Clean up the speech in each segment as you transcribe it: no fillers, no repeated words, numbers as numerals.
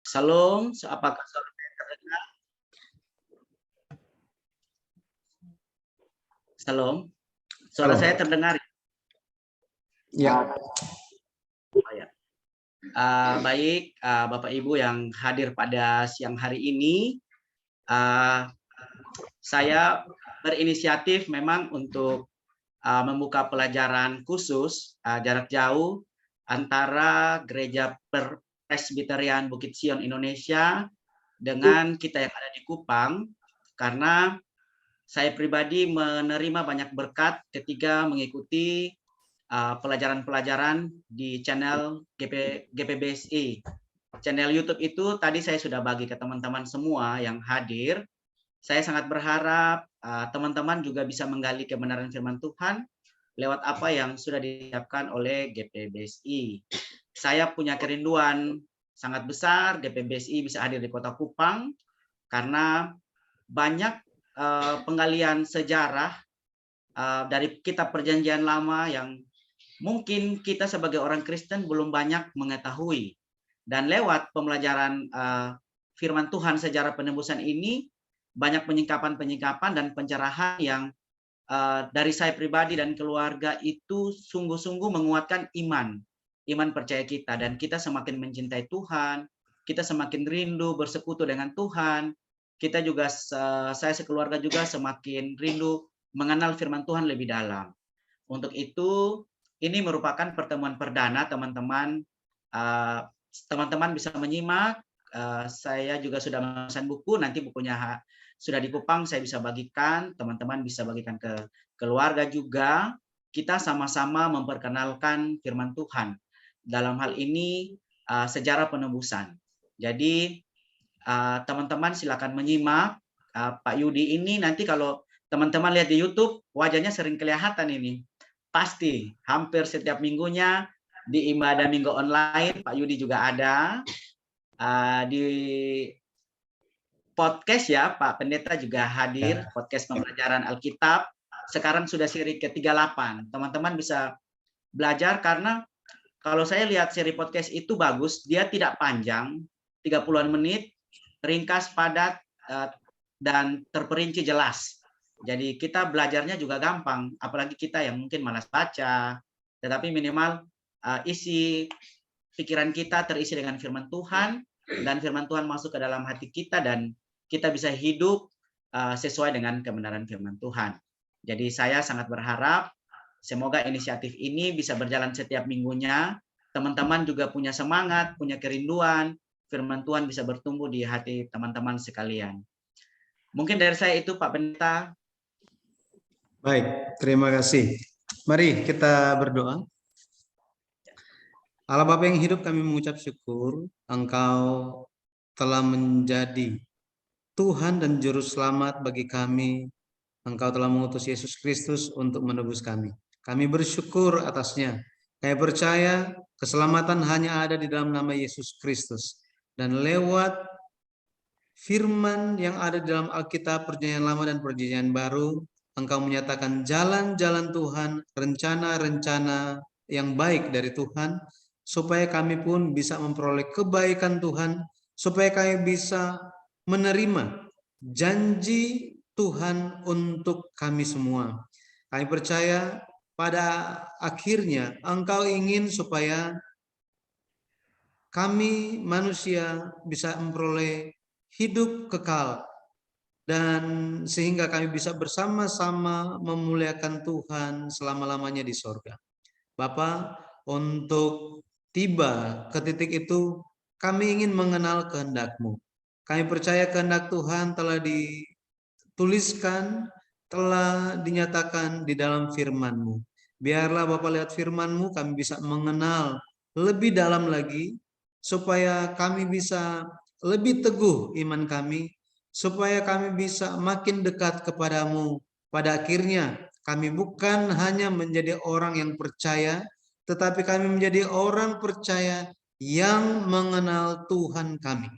Shalom, apakah suara saya terdengar? Shalom, suara saya terdengar? Ya. Oh, ya. Baik, Bapak Ibu yang hadir pada siang hari ini, saya berinisiatif memang untuk membuka pelajaran khusus jarak jauh antara Gereja Presbyterian Bukit Sion Indonesia dengan kita yang ada di Kupang, karena saya pribadi menerima banyak berkat ketika mengikuti pelajaran-pelajaran di channel GPBSI. Channel YouTube itu tadi saya sudah bagi ke teman-teman semua yang hadir. Saya sangat berharap teman-teman juga bisa menggali kebenaran firman Tuhan lewat apa yang sudah disiapkan oleh GPBSI. Saya punya kerinduan sangat besar GPBSI bisa hadir di Kota Kupang karena banyak penggalian sejarah dari kitab Perjanjian Lama yang mungkin kita sebagai orang Kristen belum banyak mengetahui. Dan lewat pembelajaran firman Tuhan sejarah penebusan ini, banyak penyingkapan-penyingkapan dan pencerahan yang dari saya pribadi dan keluarga itu sungguh-sungguh menguatkan iman percaya kita. Dan kita semakin mencintai Tuhan, kita semakin rindu bersekutu dengan Tuhan, kita juga, saya sekeluarga juga semakin rindu mengenal firman Tuhan lebih dalam. Untuk itu, ini merupakan pertemuan perdana teman-teman. Teman-teman bisa menyimak. Saya juga sudah memesan buku. Nanti bukunya sudah di Kupang, saya bisa bagikan. Teman-teman bisa bagikan ke keluarga juga. Kita sama-sama memperkenalkan firman Tuhan. Dalam hal ini sejarah penebusan. Jadi teman-teman silakan menyimak. Pak Yudi ini nanti kalau teman-teman lihat di YouTube, wajahnya sering kelihatan ini. Pasti, hampir setiap minggunya di ibadah minggu online, Pak Yudi juga ada. Di podcast ya, Pak Pendeta juga hadir, podcast pembelajaran Alkitab. Sekarang sudah seri ke-38. Teman-teman bisa belajar karena kalau saya lihat seri podcast itu bagus, dia tidak panjang, 30-an menit, ringkas, padat, dan terperinci jelas. Jadi kita belajarnya juga gampang, apalagi kita yang mungkin malas baca, tetapi minimal isi pikiran kita terisi dengan firman Tuhan, dan firman Tuhan masuk ke dalam hati kita, dan kita bisa hidup sesuai dengan kebenaran firman Tuhan. Jadi saya sangat berharap semoga inisiatif ini bisa berjalan setiap minggunya. Teman-teman juga punya semangat, punya kerinduan, firman Tuhan bisa bertumbuh di hati teman-teman sekalian. Mungkin dari saya itu, Pak Pendeta. Baik, terima kasih. Mari kita berdoa. Allah Bapa yang hidup, kami mengucap syukur Engkau telah menjadi Tuhan dan Juru Selamat bagi kami. Engkau telah mengutus Yesus Kristus untuk menebus kami. Kami bersyukur atasnya. Kami percaya keselamatan hanya ada di dalam nama Yesus Kristus. Dan lewat firman yang ada di dalam Alkitab Perjanjian Lama dan Perjanjian Baru, Engkau menyatakan jalan-jalan Tuhan, rencana-rencana yang baik dari Tuhan, supaya kami pun bisa memperoleh kebaikan Tuhan, supaya kami bisa menerima janji Tuhan untuk kami semua. Kami percaya pada akhirnya Engkau ingin supaya kami manusia bisa memperoleh hidup kekal, dan sehingga kami bisa bersama-sama memuliakan Tuhan selama-lamanya di sorga. Bapa, untuk tiba ke titik itu, kami ingin mengenal kehendak-Mu. Kami percaya kehendak Tuhan telah dituliskan, telah dinyatakan di dalam firman-Mu. Biarlah Bapa lewat firman-Mu kami bisa mengenal lebih dalam lagi, supaya kami bisa lebih teguh iman kami, supaya kami bisa makin dekat kepadamu. Pada akhirnya kami bukan hanya menjadi orang yang percaya, tetapi kami menjadi orang percaya yang mengenal Tuhan kami.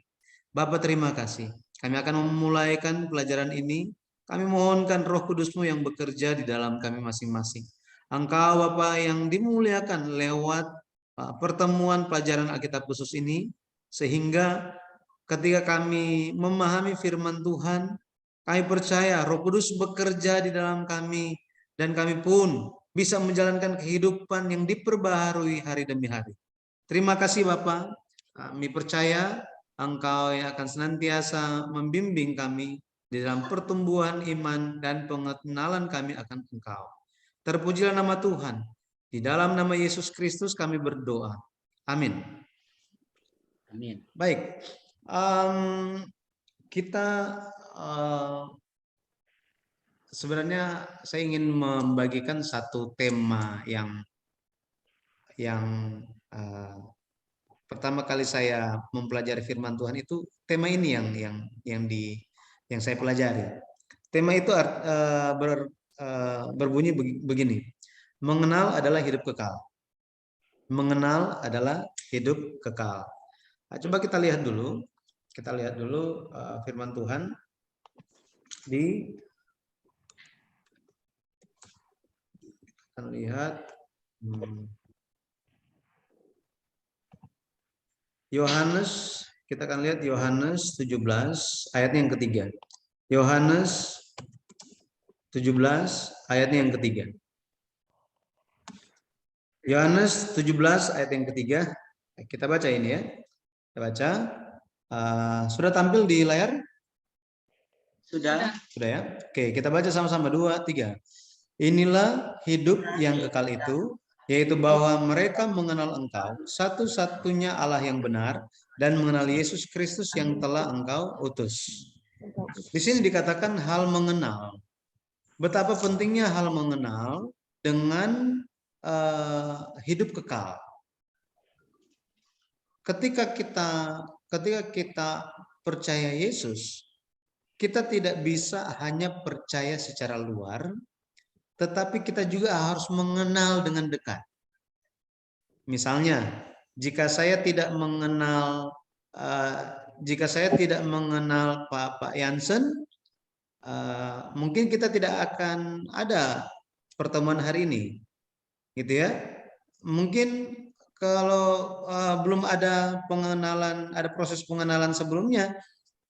Bapa, terima kasih. Kami akan memulaikan pelajaran ini. Kami mohonkan Roh Kudus-Mu yang bekerja di dalam kami masing-masing. Engkau Bapa yang dimuliakan lewat pertemuan pelajaran Alkitab khusus ini, sehingga ketika kami memahami firman Tuhan, kami percaya Roh Kudus bekerja di dalam kami, dan kami pun bisa menjalankan kehidupan yang diperbaharui hari demi hari. Terima kasih Bapak, kami percaya Engkau yang akan senantiasa membimbing kami di dalam pertumbuhan iman dan pengenalan kami akan Engkau. Terpujilah nama Tuhan. Di dalam nama Yesus Kristus kami berdoa. Amin. Amin. Baik, kita sebenarnya saya ingin membagikan satu tema yang pertama kali saya mempelajari firman Tuhan itu tema ini yang saya pelajari. Tema itu berbunyi begini: mengenal adalah hidup kekal. Mengenal adalah hidup kekal. Nah, coba kita lihat dulu firman Tuhan di kita lihat Yohanes, kita akan lihat Yohanes 17 ayatnya yang ketiga. Yohanes 17 ayatnya yang ketiga. Yohanes 17 ayat yang ketiga. Kita baca ini ya. Kita baca. Sudah tampil di layar? Sudah. Sudah ya. Oke, kita baca sama-sama 2, 3. Inilah hidup yang kekal itu, yaitu bahwa mereka mengenal Engkau, satu-satunya Allah yang benar, dan mengenal Yesus Kristus yang telah Engkau utus. Di sini dikatakan hal mengenal. Betapa pentingnya hal mengenal dengan hidup kekal. Ketika kita percaya Yesus, kita tidak bisa hanya percaya secara luar, tetapi kita juga harus mengenal dengan dekat. Misalnya, jika saya tidak mengenal Pak Jansen, mungkin kita tidak akan ada pertemuan hari ini, gitu ya. Mungkin kalau belum ada pengenalan, ada proses pengenalan sebelumnya,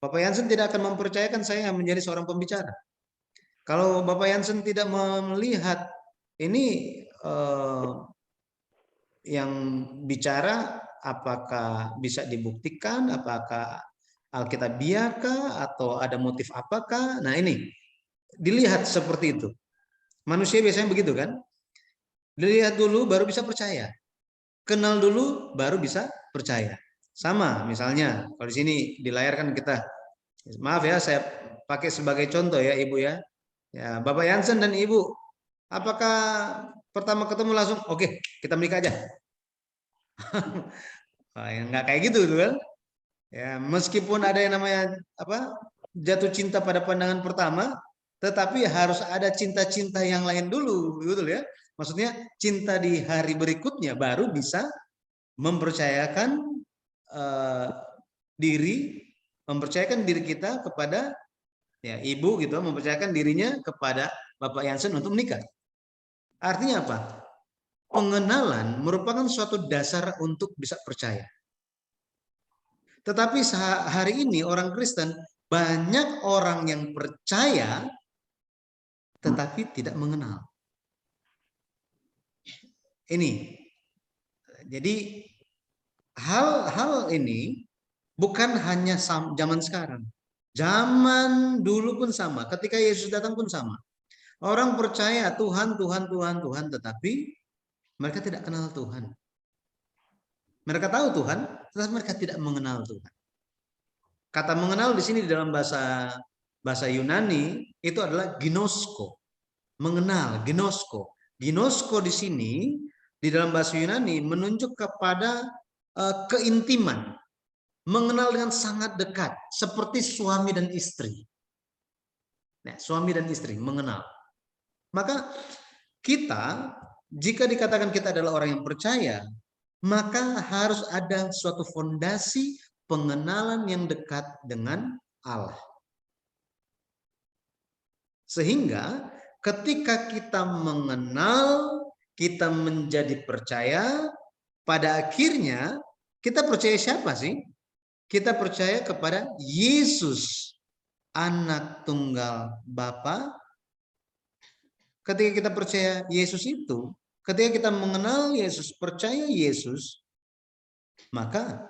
Bapak Jansen tidak akan mempercayakan saya menjadi seorang pembicara. Kalau Bapak Jansen tidak melihat ini yang bicara apakah bisa dibuktikan, apakah alkitabiakah atau ada motif apakah, nah ini dilihat seperti itu. Manusia biasanya begitu kan? Dilihat dulu baru bisa percaya. Kenal dulu baru bisa percaya. Sama misalnya kalau di sini di layar kan kita, maaf ya saya pakai sebagai contoh ya Ibu ya. Ya, Bapak Jansen dan Ibu, apakah pertama ketemu langsung oke, kita menikah aja? Nggak kayak gitu kan? Ya, meskipun ada yang namanya jatuh cinta pada pandangan pertama, tetapi harus ada cinta-cinta yang lain dulu, betul ya? Maksudnya cinta di hari berikutnya baru bisa mempercayakan diri kita kepada ya Ibu gitu, mempercayakan dirinya kepada Bapak Jansen untuk menikah. Artinya apa? Pengenalan merupakan suatu dasar untuk bisa percaya. Tetapi hari ini orang Kristen, banyak orang yang percaya tetapi tidak mengenal. Ini. Jadi hal ini bukan hanya zaman sekarang. Zaman dulu pun sama. Ketika Yesus datang pun sama. Orang percaya Tuhan, tetapi mereka tidak kenal Tuhan. Mereka tahu Tuhan, tetapi mereka tidak mengenal Tuhan. Kata mengenal di sini di dalam bahasa Yunani itu adalah ginosko. Mengenal, ginosko. Ginosko di sini di dalam bahasa Yunani menunjuk kepada keintiman. Mengenal dengan sangat dekat, seperti suami dan istri. Nah, suami dan istri mengenal. Maka kita, jika dikatakan kita adalah orang yang percaya, maka harus ada suatu fondasi pengenalan yang dekat dengan Allah. Sehingga ketika kita mengenal, kita menjadi percaya, pada akhirnya kita percaya siapa sih? kita percaya kepada Yesus, anak tunggal Bapa. Ketika kita percaya Yesus itu, ketika kita mengenal Yesus, percaya Yesus, maka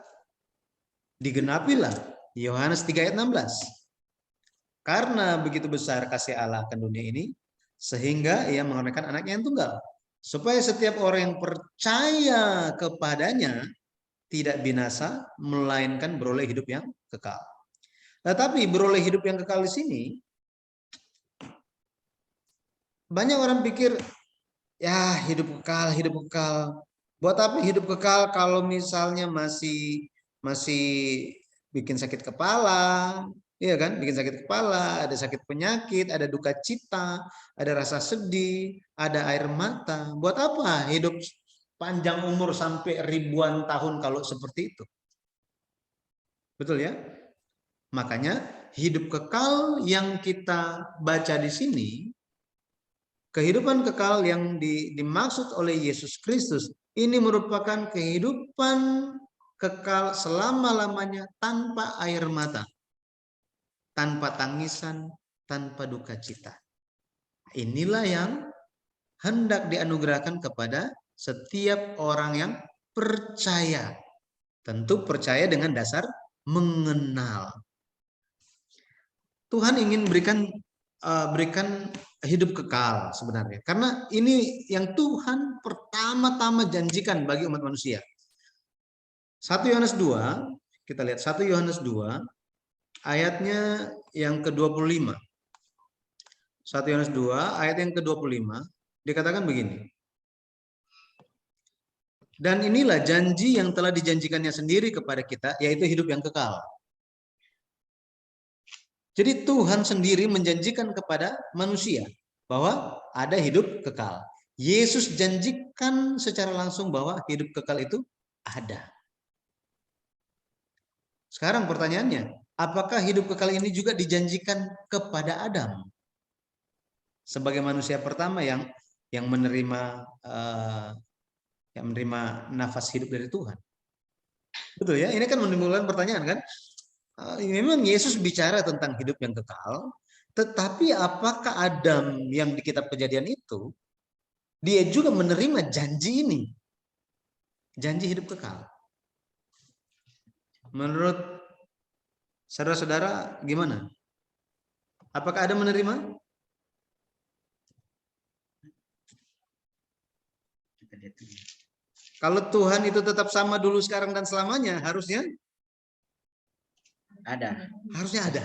digenapilah Yohanes 3 ayat 16. Karena begitu besar kasih Allah akan dunia ini, sehingga ia mengaruniakan anaknya yang tunggal, supaya setiap orang yang percaya kepadanya tidak binasa, melainkan beroleh hidup yang kekal. Tetapi beroleh hidup yang kekal di sini, banyak orang pikir, ya hidup kekal, hidup kekal. Buat apa hidup kekal kalau misalnya masih bikin sakit kepala, iya kan? Bikin sakit kepala, ada sakit penyakit, ada duka cita, ada rasa sedih, ada air mata. Buat apa hidup panjang umur sampai ribuan tahun kalau seperti itu? Betul ya? Makanya hidup kekal yang kita baca di sini, kehidupan kekal yang dimaksud oleh Yesus Kristus, ini merupakan kehidupan kekal selama-lamanya tanpa air mata, tanpa tangisan, tanpa duka cita. Inilah yang hendak dianugerahkan kepada setiap orang yang percaya. Tentu percaya dengan dasar mengenal. Tuhan ingin berikan hidup kekal sebenarnya. Karena ini yang Tuhan pertama-tama janjikan bagi umat manusia. 1 Yohanes 2, kita lihat 1 Yohanes 2 ayatnya yang ke-25. 1 Yohanes 2 ayat yang ke-25 dikatakan begini. Dan inilah janji yang telah dijanjikannya sendiri kepada kita, yaitu hidup yang kekal. Jadi Tuhan sendiri menjanjikan kepada manusia bahwa ada hidup kekal. Yesus janjikan secara langsung bahwa hidup kekal itu ada. Sekarang pertanyaannya, apakah hidup kekal ini juga dijanjikan kepada Adam? Sebagai manusia pertama yang menerima nafas hidup dari Tuhan. Betul ya? Ini kan menimbulkan pertanyaan kan? Memang Yesus bicara tentang hidup yang kekal, tetapi apakah Adam yang di kitab Kejadian itu, dia juga menerima janji ini? Janji hidup kekal. Menurut saudara-saudara gimana? Apakah Adam menerima? Kalau Tuhan itu tetap sama dulu, sekarang, dan selamanya, harusnya ada. Harusnya ada.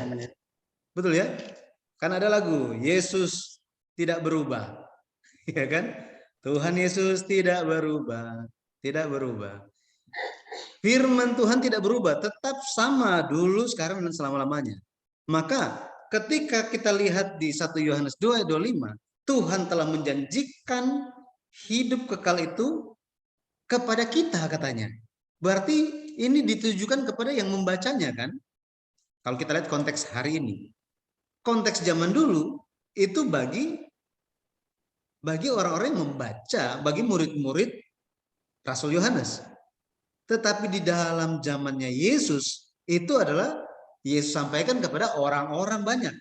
Betul ya? Kan ada lagu, Yesus tidak berubah. Ya kan? Tuhan Yesus tidak berubah. Tidak berubah. Firman Tuhan tidak berubah. Tetap sama dulu, sekarang, dan selama-lamanya. Maka ketika kita lihat di 1 Yohanes 2 ayat 25, Tuhan telah menjanjikan hidup kekal itu kepada kita katanya. Berarti ini ditujukan kepada yang membacanya kan? Kalau kita lihat konteks hari ini, konteks zaman dulu itu bagi orang-orang yang membaca, bagi murid-murid Rasul Yohanes. Tetapi di dalam zamannya Yesus, itu adalah Yesus sampaikan kepada orang-orang banyak.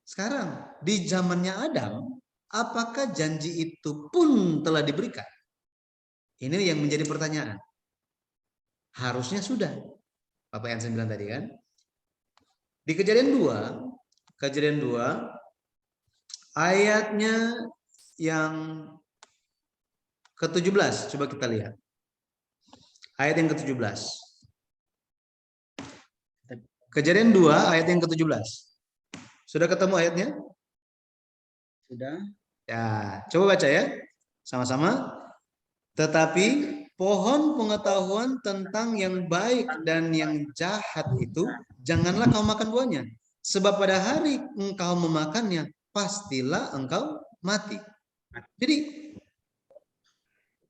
Sekarang di zamannya Adam, apakah janji itu pun telah diberikan? Ini yang menjadi pertanyaan. Harusnya sudah. Bapak yang saya bilang tadi kan. Di Kejadian 2 ayatnya yang ke-17, coba kita lihat. Ayat yang ke-17. Kejadian 2 ayat yang ke-17. Sudah ketemu ayatnya? Sudah. Ya, coba baca ya. Sama-sama. Tetapi pohon pengetahuan tentang yang baik dan yang jahat itu janganlah kau makan buahnya, sebab pada hari engkau memakannya pastilah engkau mati. Jadi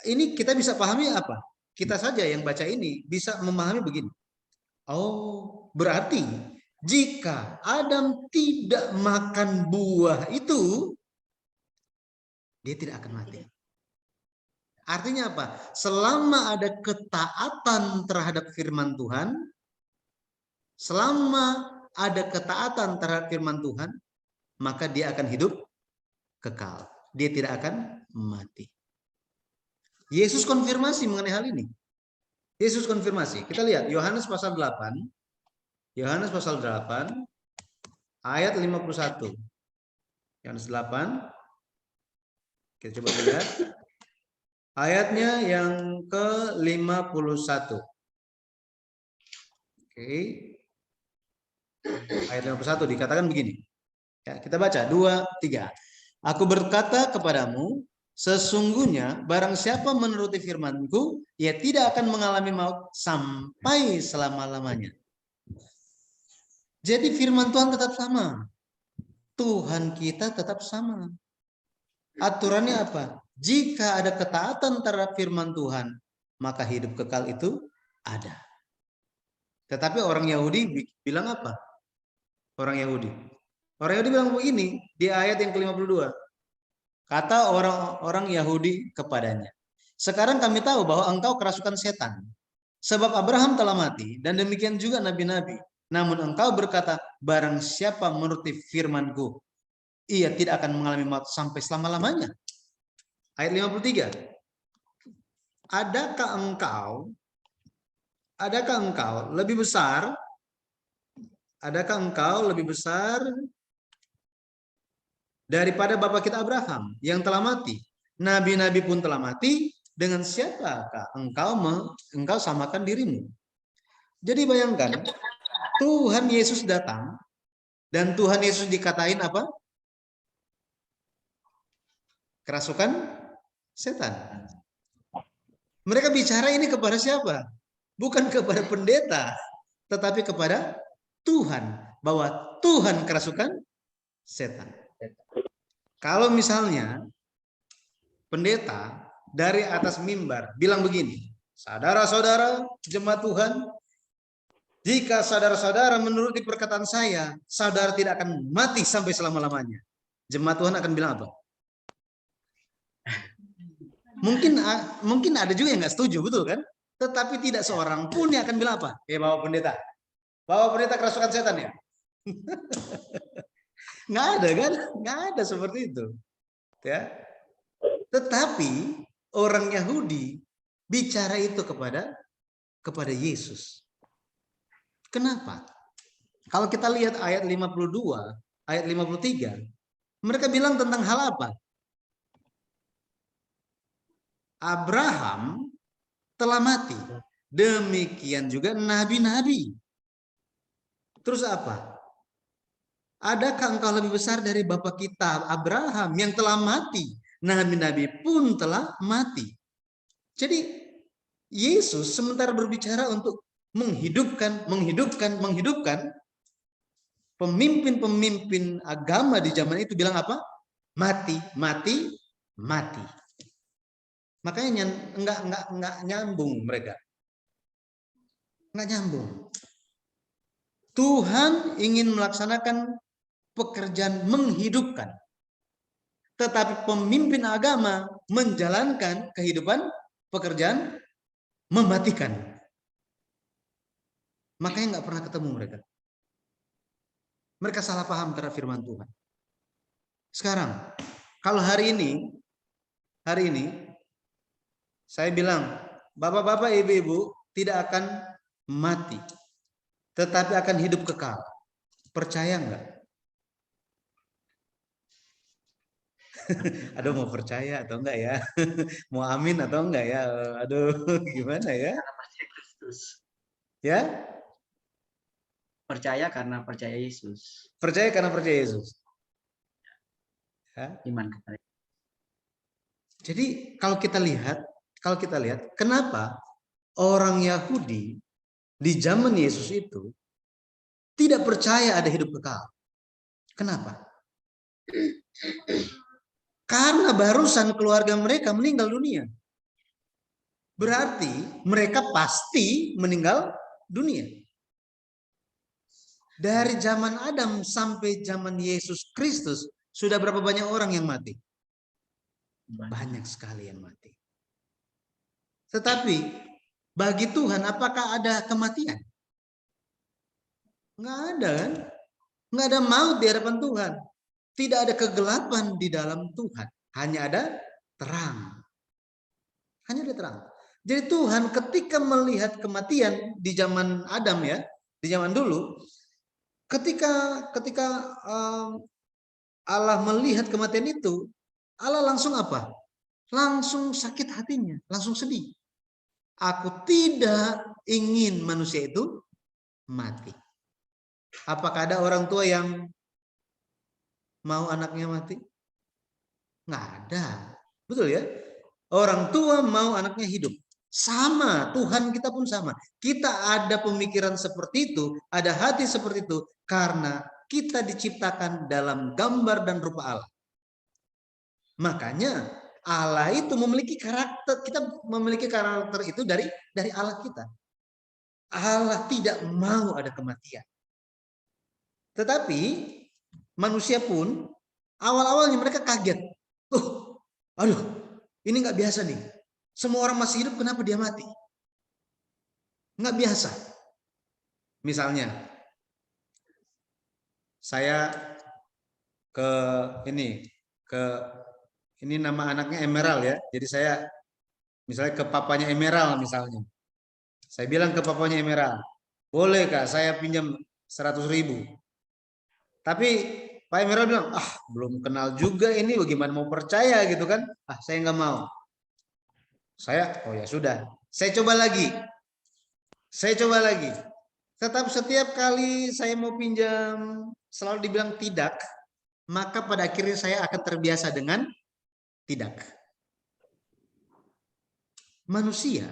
ini kita bisa pahami apa? Kita saja yang baca ini bisa memahami begini. Oh, berarti jika Adam tidak makan buah itu, dia tidak akan mati. Artinya apa? Selama ada ketaatan terhadap firman Tuhan, selama ada ketaatan terhadap firman Tuhan, maka dia akan hidup kekal. Dia tidak akan mati. Yesus konfirmasi mengenai hal ini. Yesus konfirmasi. Kita lihat Yohanes pasal 8. Yohanes pasal 8 ayat 51. Yohanes 8. Kita coba lihat. Ayatnya yang ke-51. Oke. Ayat 51 dikatakan begini. Ya, kita baca 2, 3. Aku berkata kepadamu, sesungguhnya barang siapa menuruti firman-Ku, ia tidak akan mengalami maut sampai selama-lamanya. Jadi firman Tuhan tetap sama. Tuhan kita tetap sama. Aturannya apa? Jika ada ketaatan terhadap firman Tuhan, maka hidup kekal itu ada. Tetapi orang Yahudi bilang apa? Orang Yahudi bilang begini di ayat yang ke-52. Kata orang-orang Yahudi kepadanya, sekarang kami tahu bahwa engkau kerasukan setan. Sebab Abraham telah mati dan demikian juga nabi-nabi. Namun engkau berkata, barang siapa menuruti firman-Ku, ia tidak akan mengalami maut sampai selama-lamanya. Ayat 53. Adakah engkau lebih besar? Adakah engkau lebih besar daripada bapa kita Abraham yang telah mati? Nabi-nabi pun telah mati. Dengan siapakah engkau samakan dirimu? Jadi bayangkan, Tuhan Yesus datang dan Tuhan Yesus dikatain apa? Kerasukan setan. Mereka bicara ini kepada siapa? Bukan kepada pendeta, tetapi kepada Tuhan, bahwa Tuhan kerasukan setan. Kalau misalnya pendeta dari atas mimbar bilang begini, saudara-saudara jemaat Tuhan, jika saudara-saudara menuruti perkataan saya, saudara tidak akan mati sampai selama-lamanya. Jemaat Tuhan akan bilang apa? Mungkin ada juga yang nggak setuju, betul kan? Tetapi tidak seorang pun yang akan bilang apa? Bapak pendeta kerasukan setan ya? Nggak ada kan? Nggak ada seperti itu. Ya. Tetapi orang Yahudi bicara itu kepada Yesus. Kenapa? Kalau kita lihat ayat 52, ayat 53, mereka bilang tentang hal apa? Abraham telah mati. Demikian juga nabi-nabi. Terus apa? Adakah engkau lebih besar dari bapa kita Abraham yang telah mati? Nabi-nabi pun telah mati. Jadi Yesus sementara berbicara untuk menghidupkan pemimpin-pemimpin agama di zaman itu bilang apa? Mati. Makanya enggak nyambung mereka. Enggak nyambung. Tuhan ingin melaksanakan pekerjaan menghidupkan. Tetapi pemimpin agama menjalankan kehidupan pekerjaan mematikan. Makanya enggak pernah ketemu mereka. Mereka salah paham terhadap firman Tuhan. Sekarang, kalau hari ini saya bilang, bapak-bapak, ibu-ibu tidak akan mati, tetapi akan hidup kekal. Percaya enggak? Aduh, mau percaya atau enggak ya? Mau amin atau enggak ya? Aduh, gimana ya? Ya? Percaya karena percaya Yesus. Percaya karena percaya Yesus. Ya? Iman kepada. Jadi kalau kita lihat, kenapa orang Yahudi di zaman Yesus itu tidak percaya ada hidup kekal? Kenapa? Karena barusan keluarga mereka meninggal dunia. Berarti mereka pasti meninggal dunia. Dari zaman Adam sampai zaman Yesus Kristus, sudah berapa banyak orang yang mati? Banyak sekali yang mati. Tetapi bagi Tuhan apakah ada kematian? Nggak ada kan? Nggak ada maut di hadapan Tuhan. Tidak ada kegelapan di dalam Tuhan. Hanya ada terang. Hanya ada terang. Jadi Tuhan ketika melihat kematian di zaman Adam ya, di zaman dulu, ketika Allah melihat kematian itu, Allah langsung apa? Langsung sakit hatinya, langsung sedih. Aku tidak ingin manusia itu mati. Apakah ada orang tua yang mau anaknya mati? Nggak ada. Betul ya? Orang tua mau anaknya hidup. Sama, Tuhan kita pun sama. Kita ada pemikiran seperti itu, ada hati seperti itu, karena kita diciptakan dalam gambar dan rupa Allah. Makanya Allah itu memiliki karakter, kita memiliki karakter itu dari Allah kita. Allah tidak mau ada kematian. Tetapi manusia pun awal-awalnya mereka kaget. Aduh, ini nggak biasa nih. Semua orang masih hidup, kenapa dia mati? Nggak biasa. Misalnya, saya ke ini nama anaknya Emerald ya. Jadi saya misalnya ke papanya Emerald misalnya. Saya bilang ke papanya Emerald, boleh Kak saya pinjam 100.000. Tapi Pak Emerald bilang, belum kenal juga ini, bagaimana mau percaya gitu kan? Saya nggak mau. Saya, oh ya sudah, saya coba lagi. Tetap setiap kali saya mau pinjam, selalu dibilang tidak, maka pada akhirnya saya akan terbiasa dengan tidak. Manusia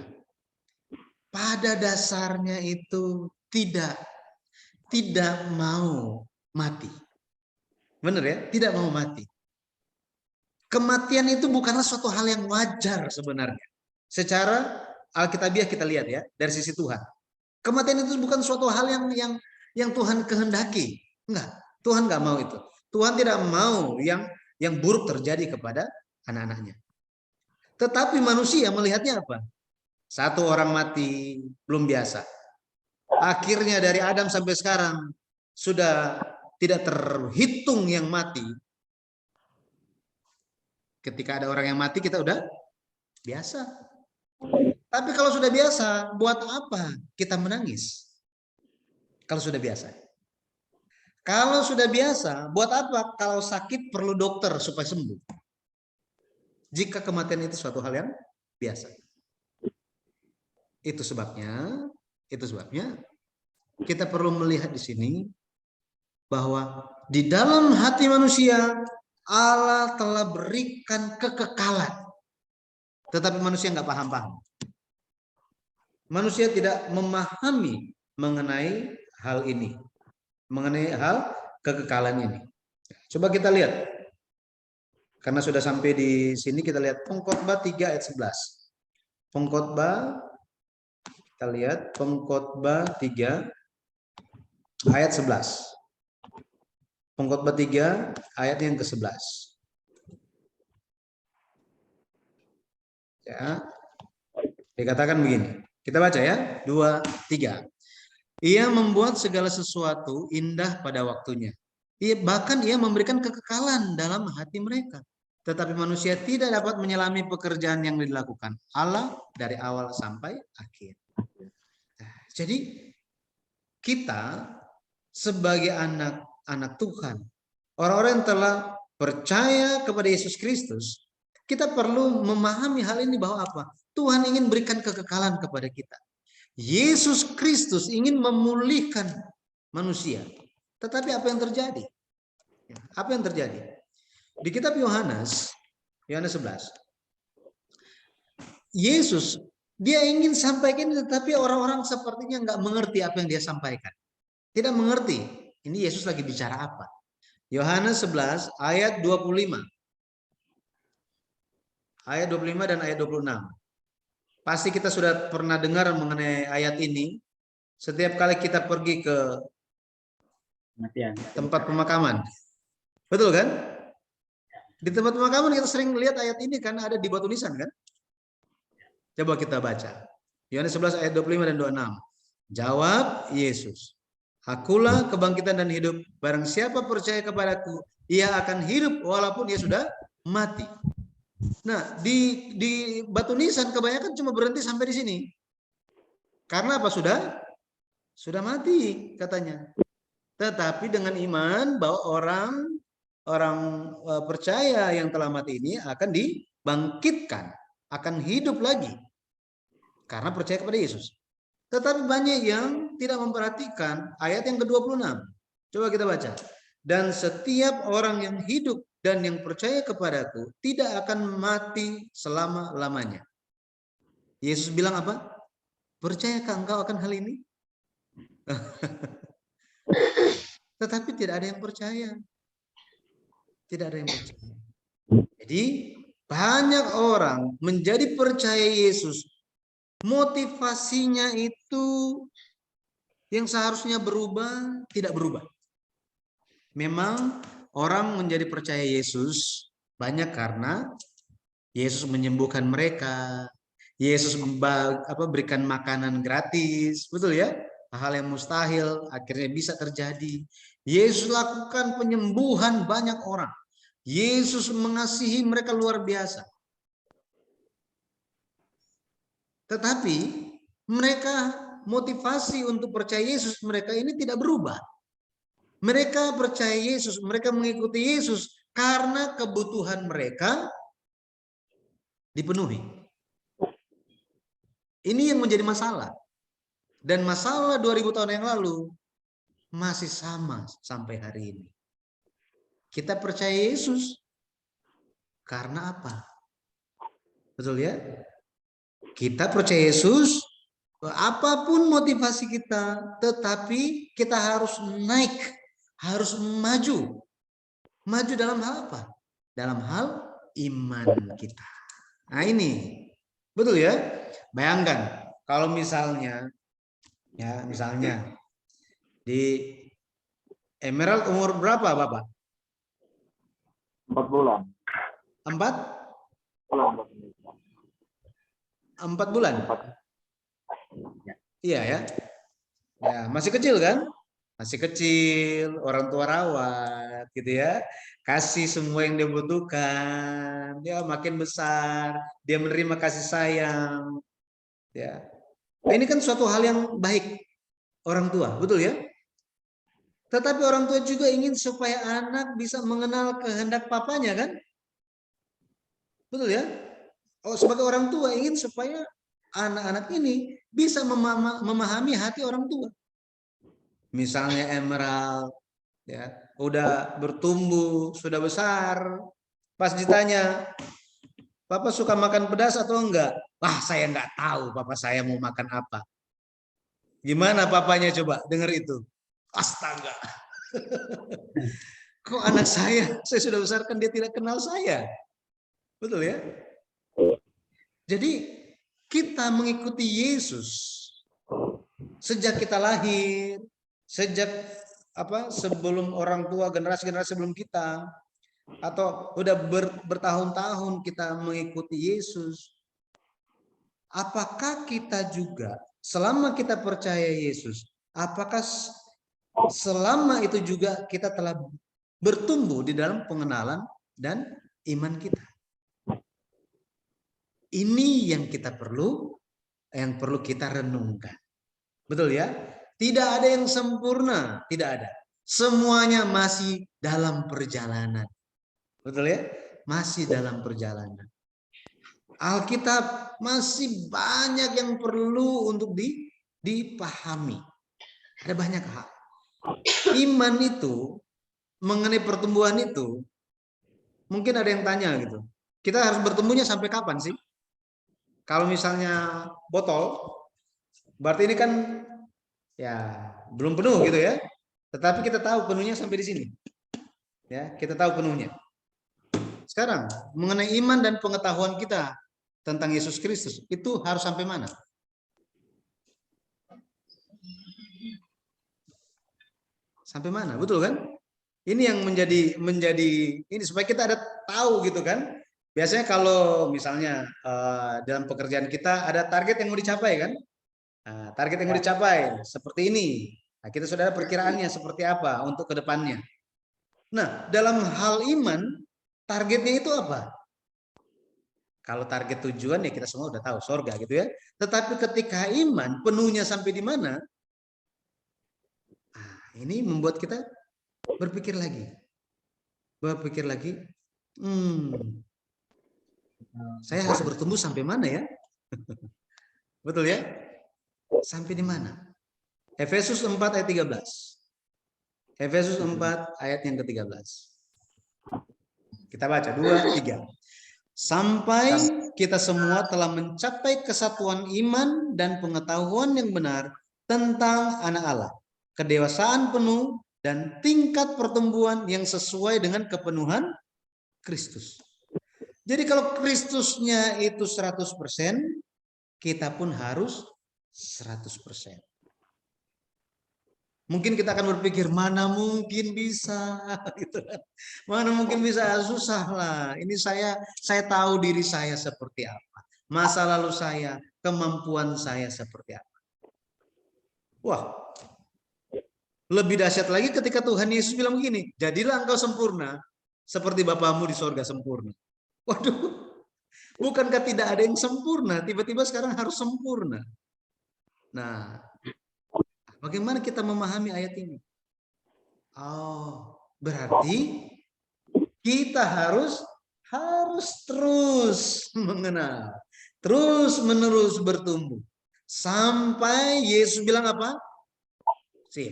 pada dasarnya itu tidak mau mati. Benar ya? Tidak mau mati. Kematian itu bukanlah suatu hal yang wajar sebenarnya. Secara alkitabiah kita lihat ya, dari sisi Tuhan. Kematian itu bukan suatu hal yang Tuhan kehendaki. Enggak, Tuhan enggak mau itu. Tuhan tidak mau yang buruk terjadi kepada anak-anaknya. Tetapi manusia melihatnya apa? Satu orang mati belum biasa. Akhirnya dari Adam sampai sekarang sudah tidak terhitung yang mati. Ketika ada orang yang mati kita udah biasa. Tapi kalau sudah biasa, buat apa kita menangis? Kalau sudah biasa. Kalau sudah biasa, buat apa kalau sakit perlu dokter supaya sembuh? Jika kematian itu suatu hal yang biasa. Itu sebabnya kita perlu melihat di sini bahwa di dalam hati manusia Allah telah berikan kekekalan. Tetapi manusia nggak paham-paham. Manusia tidak memahami mengenai hal ini. Mengenai hal kekekalan ini. Coba kita lihat. Karena sudah sampai di sini kita lihat Pengkhotbah 3 ayat 11. Pengkhotbah kita lihat Pengkhotbah 3 ayat 11. Pengkhotbah 3 ayat yang ke-11. Ya. Dikatakan begini. Kita baca ya. 2, 3. Ia membuat segala sesuatu indah pada waktunya. Bahkan ia memberikan kekekalan dalam hati mereka. Tetapi manusia tidak dapat menyelami pekerjaan yang dilakukan Allah dari awal sampai akhir. Jadi kita sebagai anak Tuhan, orang-orang yang telah percaya kepada Yesus Kristus, kita perlu memahami hal ini bahwa apa? Tuhan ingin berikan kekekalan kepada kita. Yesus Kristus ingin memulihkan manusia. Tetapi apa yang terjadi? Apa yang terjadi? Di kitab Yohanes 11. Yesus dia ingin sampaikan, tetapi orang-orang sepertinya nggak mengerti apa yang dia sampaikan. Tidak mengerti. Ini Yesus lagi bicara apa? Yohanes 11 ayat 25. Ayat 25 dan ayat 26. Pasti kita sudah pernah dengar mengenai ayat ini. Setiap kali kita pergi ke tempat pemakaman. Betul kan? Di tempat pemakaman kita sering lihat ayat ini kan ada di batu nisan kan? Coba kita baca. Yohanes 11 ayat 25 dan 26. Jawab Yesus, "Akulah kebangkitan dan hidup. Barang siapa percaya kepadaku, ia akan hidup walaupun ia sudah mati." Nah, di batu nisan kebanyakan cuma berhenti sampai di sini. Karena apa? Sudah mati katanya. Tetapi dengan iman bahwa orang percaya yang telah mati ini akan dibangkitkan, akan hidup lagi karena percaya kepada Yesus. Tetapi banyak yang tidak memperhatikan ayat yang ke-26. Coba kita baca. Dan setiap orang yang hidup dan yang percaya kepadaku tidak akan mati selama-lamanya. Yesus bilang apa? Percayakah engkau akan hal ini? Tetapi tidak ada yang percaya. Tidak ada yang percaya. Jadi banyak orang menjadi percaya Yesus. Motivasinya itu yang seharusnya berubah, tidak berubah. Memang orang menjadi percaya Yesus banyak karena Yesus menyembuhkan mereka. Yesus berikan makanan gratis, betul ya? Hal yang mustahil akhirnya bisa terjadi. Yesus lakukan penyembuhan banyak orang. Yesus mengasihi mereka luar biasa. Tetapi mereka motivasi untuk percaya Yesus mereka ini tidak berubah. Mereka percaya Yesus, mereka mengikuti Yesus karena kebutuhan mereka dipenuhi. Ini yang menjadi masalah. Dan masalah 2000 tahun yang lalu masih sama sampai hari ini. Kita percaya Yesus karena apa? Betul ya? Kita percaya Yesus, apapun motivasi kita, tetapi kita harus naik, harus maju. Maju dalam hal apa? Dalam hal iman kita. Nah ini, betul ya? Bayangkan kalau misalnya, ya misalnya di Emerald umur berapa Bapak? 4 bulan. 4 bulan? Iya ya. Ya, masih kecil kan? Masih kecil, orang tua rawat gitu ya. Kasih semua yang dia butuhkan. Dia makin besar, dia menerima kasih sayang. Ya. Nah, ini kan suatu hal yang baik orang tua, betul ya? Tetapi orang tua juga ingin supaya anak bisa mengenal kehendak papanya kan? Betul ya? Oh, sebagai orang tua ingin supaya anak-anak ini bisa memahami hati orang tua. Misalnya Emerald, ya, udah bertumbuh, sudah besar. Pas ditanya, Papa suka makan pedas atau enggak? Wah, saya enggak tahu Papa saya mau makan apa. Gimana papanya coba dengar itu? Astaga. Kok anak saya sudah besarkan dia tidak kenal saya. Betul ya? Jadi kita mengikuti Yesus sejak kita lahir, sejak sebelum orang tua generasi-generasi sebelum kita, atau udah bertahun-tahun kita mengikuti Yesus. Apakah kita juga selama kita percaya Yesus, apakah selama itu juga kita telah bertumbuh di dalam pengenalan dan iman kita? Ini yang kita perlu kita renungkan. Betul ya? Tidak ada yang sempurna, tidak ada. Semuanya masih dalam perjalanan. Betul ya? Masih dalam perjalanan. Alkitab masih banyak yang perlu untuk dipahami. Ada banyak hal. Iman itu, mengenai pertumbuhan itu, mungkin ada yang tanya gitu. Kita harus bertumbuhnya sampai kapan sih? Kalau misalnya botol, berarti ini kan ya belum penuh gitu ya. Tetapi kita tahu penuhnya sampai di sini. Ya, kita tahu penuhnya. Sekarang mengenai iman dan pengetahuan kita tentang Yesus Kristus itu harus sampai mana? Sampai mana? Betul kan? Ini yang menjadi ini supaya kita ada tahu gitu kan. Biasanya kalau misalnya dalam pekerjaan kita ada target yang mau dicapai kan? Nah, target yang mau dicapai seperti ini. Nah, kita sudah ada perkiraannya seperti apa untuk ke depannya. Nah, dalam hal iman, targetnya itu apa? Kalau target tujuan ya kita semua udah tahu, surga gitu ya. Tetapi ketika iman penuhnya sampai di mana? Nah, ini membuat kita berpikir lagi. Berpikir lagi, saya harus bertumbuh sampai mana ya? Betul ya? Sampai di mana? Efesus 4 ayat 13. Efesus 4 ayat yang ke-13. Kita baca 2, 3. Sampai kita semua telah mencapai kesatuan iman dan pengetahuan yang benar tentang anak Allah, kedewasaan penuh dan tingkat pertumbuhan yang sesuai dengan kepenuhan Kristus. Jadi kalau Kristusnya itu 100%, kita pun harus 100%. Mungkin kita akan berpikir, mana mungkin bisa, gitu kan. Mana mungkin bisa, susah lah. Ini saya tahu diri saya seperti apa. Masa lalu saya, kemampuan saya seperti apa. Wah, lebih dahsyat lagi ketika Tuhan Yesus bilang begini, jadilah engkau sempurna, seperti Bapamu di sorga sempurna. Waduh, bukankah tidak ada yang sempurna, tiba-tiba sekarang harus sempurna. Nah, bagaimana kita memahami ayat ini? Oh, berarti kita harus terus mengenal, terus menerus bertumbuh. Sampai Yesus bilang apa? Sip,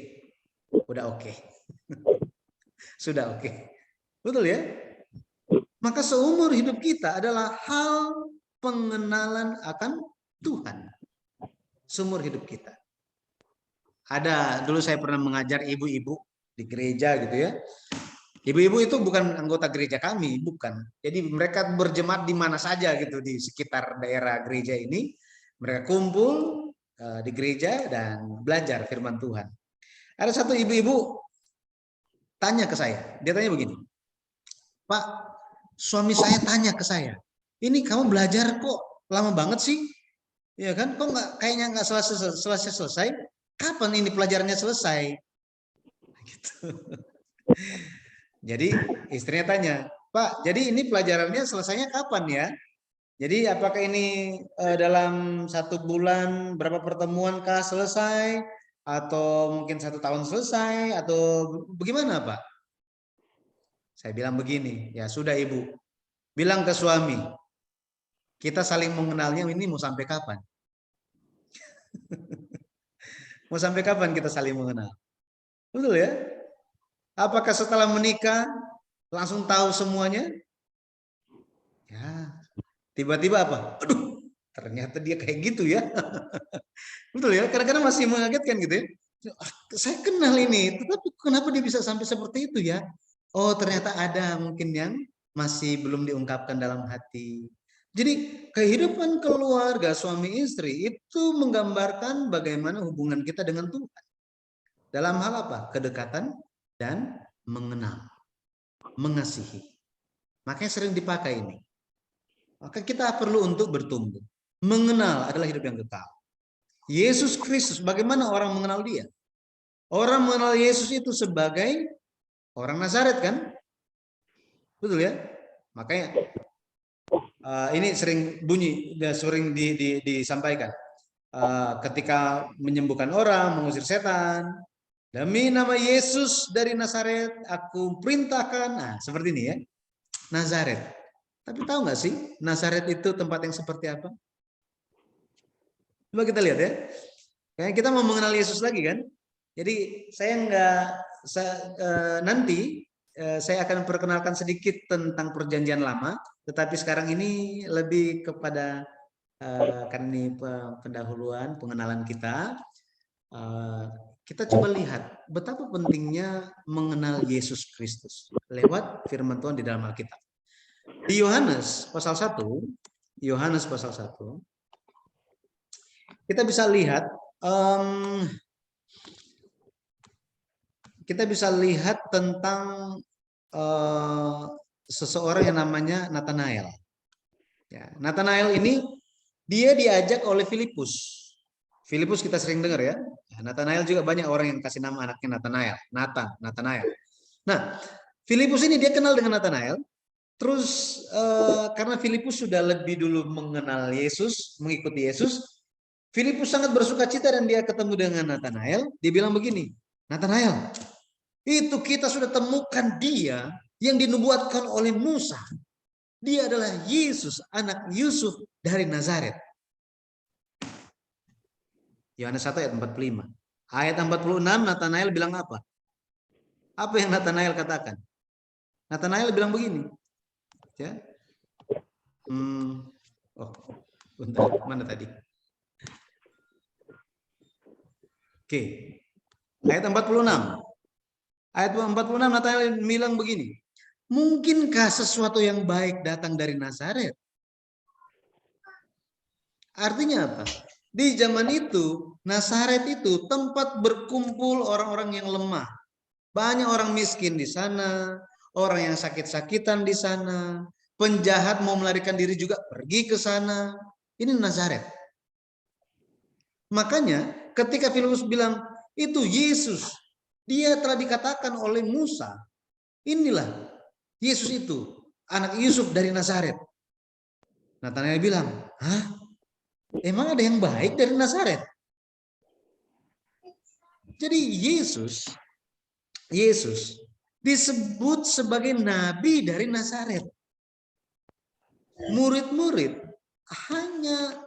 udah oke. Sudah oke. Betul ya? Maka seumur hidup kita adalah hal pengenalan akan Tuhan. Seumur hidup kita. Ada, dulu saya pernah mengajar ibu-ibu di gereja gitu ya. Ibu-ibu itu bukan anggota gereja kami, bukan. Jadi mereka berjemaat di mana saja gitu di sekitar daerah gereja ini. Mereka kumpul di gereja dan belajar firman Tuhan. Ada satu ibu-ibu tanya ke saya, dia tanya begini, Pak, suami saya tanya ke saya, ini kamu belajar kok lama banget sih? Ya kan, kok kayaknya nggak selesai? Kapan ini pelajarannya selesai? Gitu. Jadi istrinya tanya, Pak, jadi ini pelajarannya selesainya kapan ya? Jadi apakah ini dalam 1 bulan berapa pertemuan kah selesai? Atau mungkin 1 tahun selesai? Atau bagaimana Pak? Saya bilang begini, ya sudah Ibu, bilang ke suami, kita saling mengenalnya ini mau sampai kapan? Mau sampai kapan kita saling mengenal? Betul ya? Apakah setelah menikah langsung tahu semuanya? Ya, tiba-tiba apa? Aduh, ternyata dia kayak gitu ya. Betul ya? Kadang-kadang masih mengagetkan gitu ya. Saya kenal ini, tetapi kenapa dia bisa sampai seperti itu ya? Oh, ternyata ada mungkin yang masih belum diungkapkan dalam hati. Jadi kehidupan keluarga suami istri itu menggambarkan bagaimana hubungan kita dengan Tuhan. Dalam hal apa? Kedekatan dan mengenal, mengasihi. Makanya sering dipakai ini. Maka kita perlu untuk bertumbuh. Mengenal adalah hidup yang kekal. Yesus Kristus, bagaimana orang mengenal dia? Orang mengenal Yesus itu sebagai orang Nazaret kan? Betul ya? Makanya ini sering bunyi, sering disampaikan. Ketika menyembuhkan orang, mengusir setan, demi nama Yesus dari Nazaret, aku perintahkan. Nah, seperti ini ya. Nazaret. Tapi tahu nggak sih, Nazaret itu tempat yang seperti apa? Coba kita lihat ya. Kayak kita mau mengenal Yesus lagi kan? Jadi nanti saya akan perkenalkan sedikit tentang perjanjian lama, tetapi sekarang ini lebih kepada kan ini pendahuluan pengenalan kita. Kita coba lihat betapa pentingnya mengenal Yesus Kristus lewat firman Tuhan di dalam Alkitab. Di Yohanes pasal 1, kita bisa lihat tentang seseorang yang namanya Nathanael. Ya, Nathanael ini dia diajak oleh Filipus. Filipus kita sering dengar ya. Nathanael juga banyak orang yang kasih nama anaknya Nathanael, Nathanael. Nah, Filipus ini dia kenal dengan Nathanael. Terus karena Filipus sudah lebih dulu mengenal Yesus, mengikuti Yesus, Filipus sangat bersuka cita dan dia ketemu dengan Nathanael. Dia bilang begini, Nathanael, itu kita sudah temukan dia yang dinubuatkan oleh Musa. Dia adalah Yesus, anak Yusuf dari Nazaret. Yohanes 1 ayat 45. Ayat 46 Nathanael bilang apa? Apa yang Nathanael katakan? Nathanael bilang begini. Ya. Oh, bentar, mana tadi? Oke. Ayat 46. Ayat 46 Nathanael bilang begini. Mungkinkah sesuatu yang baik datang dari Nazaret? Artinya apa? Di zaman itu, Nazaret itu tempat berkumpul orang-orang yang lemah. Banyak orang miskin di sana, orang yang sakit-sakitan di sana, penjahat mau melarikan diri juga pergi ke sana. Ini Nazaret. Makanya ketika Filipus bilang, itu Yesus, dia telah dikatakan oleh Musa. Inilah Yesus itu, anak Yusuf dari Nazaret. Nathanael bilang, hah? Emang ada yang baik dari Nazaret? Jadi Yesus disebut sebagai nabi dari Nazaret. Murid-murid hanya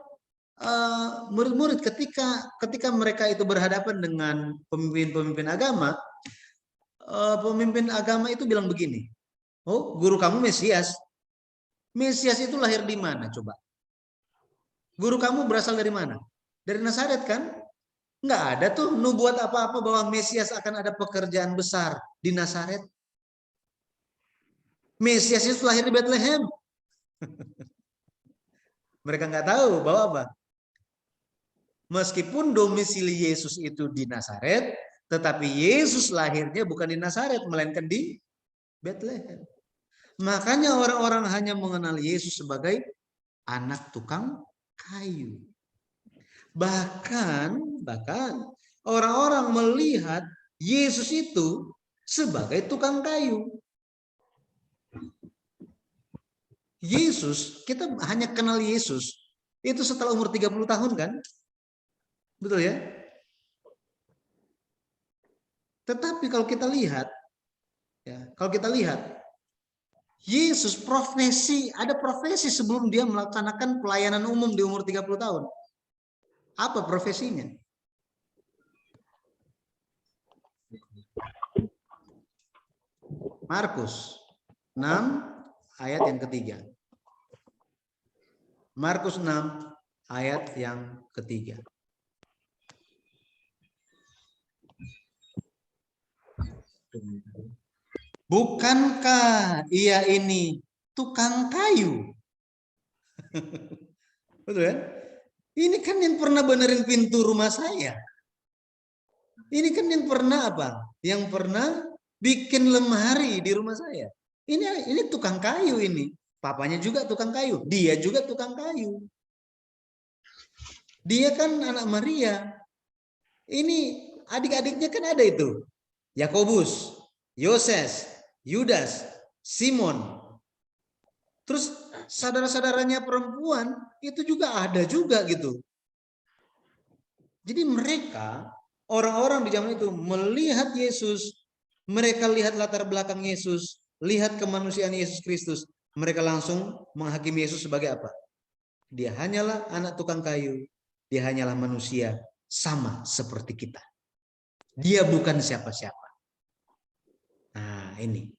murid-murid ketika mereka itu berhadapan dengan pemimpin agama, pemimpin agama itu bilang begini, oh guru kamu Mesias. Mesias itu lahir di mana coba? Guru kamu berasal dari mana? Dari Nazaret kan? Nggak ada tuh nubuat apa-apa bahwa Mesias akan ada pekerjaan besar di Nazaret. Mesias itu lahir di Bethlehem. Mereka nggak tahu bahwa apa? Meskipun domisili Yesus itu di Nazaret, tetapi Yesus lahirnya bukan di Nazaret, melainkan di Bethlehem. Makanya orang-orang hanya mengenal Yesus sebagai anak tukang kayu. Bahkan orang-orang melihat Yesus itu sebagai tukang kayu. Yesus, kita hanya kenal Yesus itu setelah umur 30 tahun kan? Betul ya? Tetapi kalau kita lihat, Yesus ada profesi sebelum dia melaksanakan pelayanan umum di umur 30 tahun. Apa profesinya? Markus 6 ayat yang ketiga. Markus 6 ayat yang ketiga. Bukankah ia ini tukang kayu? Betul kan? Ini kan yang pernah benerin pintu rumah saya. Ini kan yang pernah apa? Yang pernah bikin lemari di rumah saya. Ini tukang kayu ini. Papanya juga tukang kayu. Dia juga tukang kayu. Dia kan anak Maria. Ini adik-adiknya kan ada itu. Yakobus, Yoses, Yudas, Simon. Terus saudara-saudaranya perempuan itu juga ada juga gitu. Jadi mereka, orang-orang di zaman itu melihat Yesus, mereka lihat latar belakang Yesus, lihat kemanusiaan Yesus Kristus, mereka langsung menghakimi Yesus sebagai apa? Dia hanyalah anak tukang kayu, dia hanyalah manusia sama seperti kita. Dia bukan siapa-siapa. Nah ini.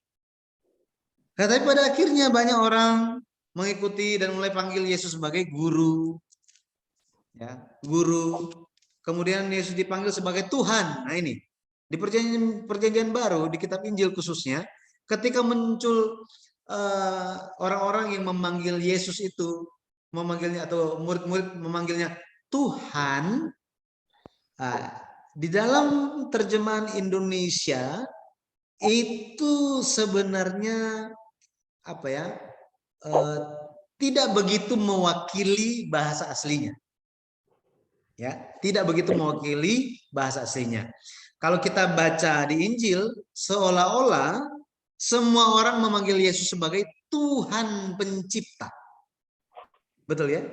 Nah, tapi pada akhirnya banyak orang mengikuti dan mulai panggil Yesus sebagai guru. Ya, guru. Kemudian Yesus dipanggil sebagai Tuhan. Nah ini. Di perjanjian baru, di kitab Injil khususnya, ketika muncul orang-orang yang memanggil Yesus itu, memanggilnya atau murid-murid memanggilnya Tuhan, di dalam terjemahan Indonesia itu sebenarnya apa ya? tidak begitu mewakili bahasa aslinya. Ya, tidak begitu mewakili bahasa aslinya. Kalau kita baca di Injil, seolah-olah semua orang memanggil Yesus sebagai Tuhan pencipta. Betul ya?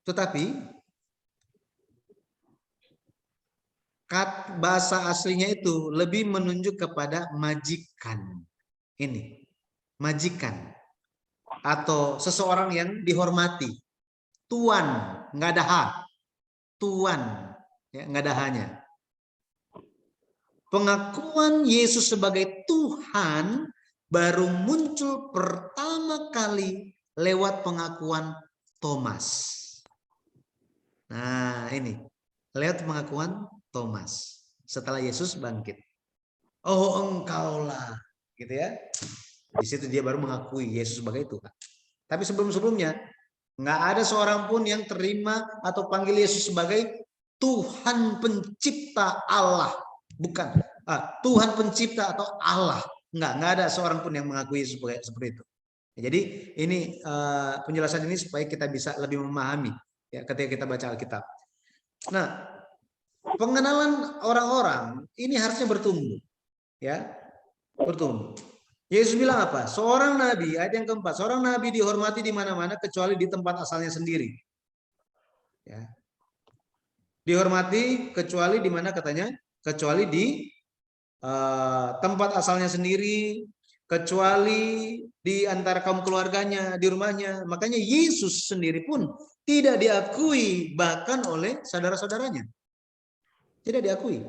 Tetapi bahasa aslinya itu lebih menunjuk kepada majikan. Ini, majikan atau seseorang yang dihormati. Tuan, nggak ada H. Tuan, ya, nggak ada H-nya. Pengakuan Yesus sebagai Tuhan baru muncul pertama kali lewat pengakuan Thomas. Nah, ini lewat pengakuan Thomas setelah Yesus bangkit. Oh, engkaulah, gitu ya. Di situ dia baru mengakui Yesus sebagai Tuhan. Tapi sebelum-sebelumnya nggak ada seorang pun yang terima atau panggil Yesus sebagai Tuhan pencipta Allah. Bukan. Tuhan pencipta atau Allah. Nggak ada seorang pun yang mengakui Yesus seperti itu. Jadi ini penjelasan ini supaya kita bisa lebih memahami ya ketika kita baca Alkitab. Nah, pengenalan orang-orang ini harusnya bertumbuh. Ya, bertumbuh. Yesus bilang apa? Seorang nabi, ayat yang keempat, seorang nabi dihormati di mana-mana kecuali di tempat asalnya sendiri. Ya. Dihormati kecuali di mana katanya? Kecuali di tempat asalnya sendiri, kecuali di antara kaum keluarganya, di rumahnya. Makanya Yesus sendiri pun tidak diakui bahkan oleh saudara-saudaranya. Tidak diakui.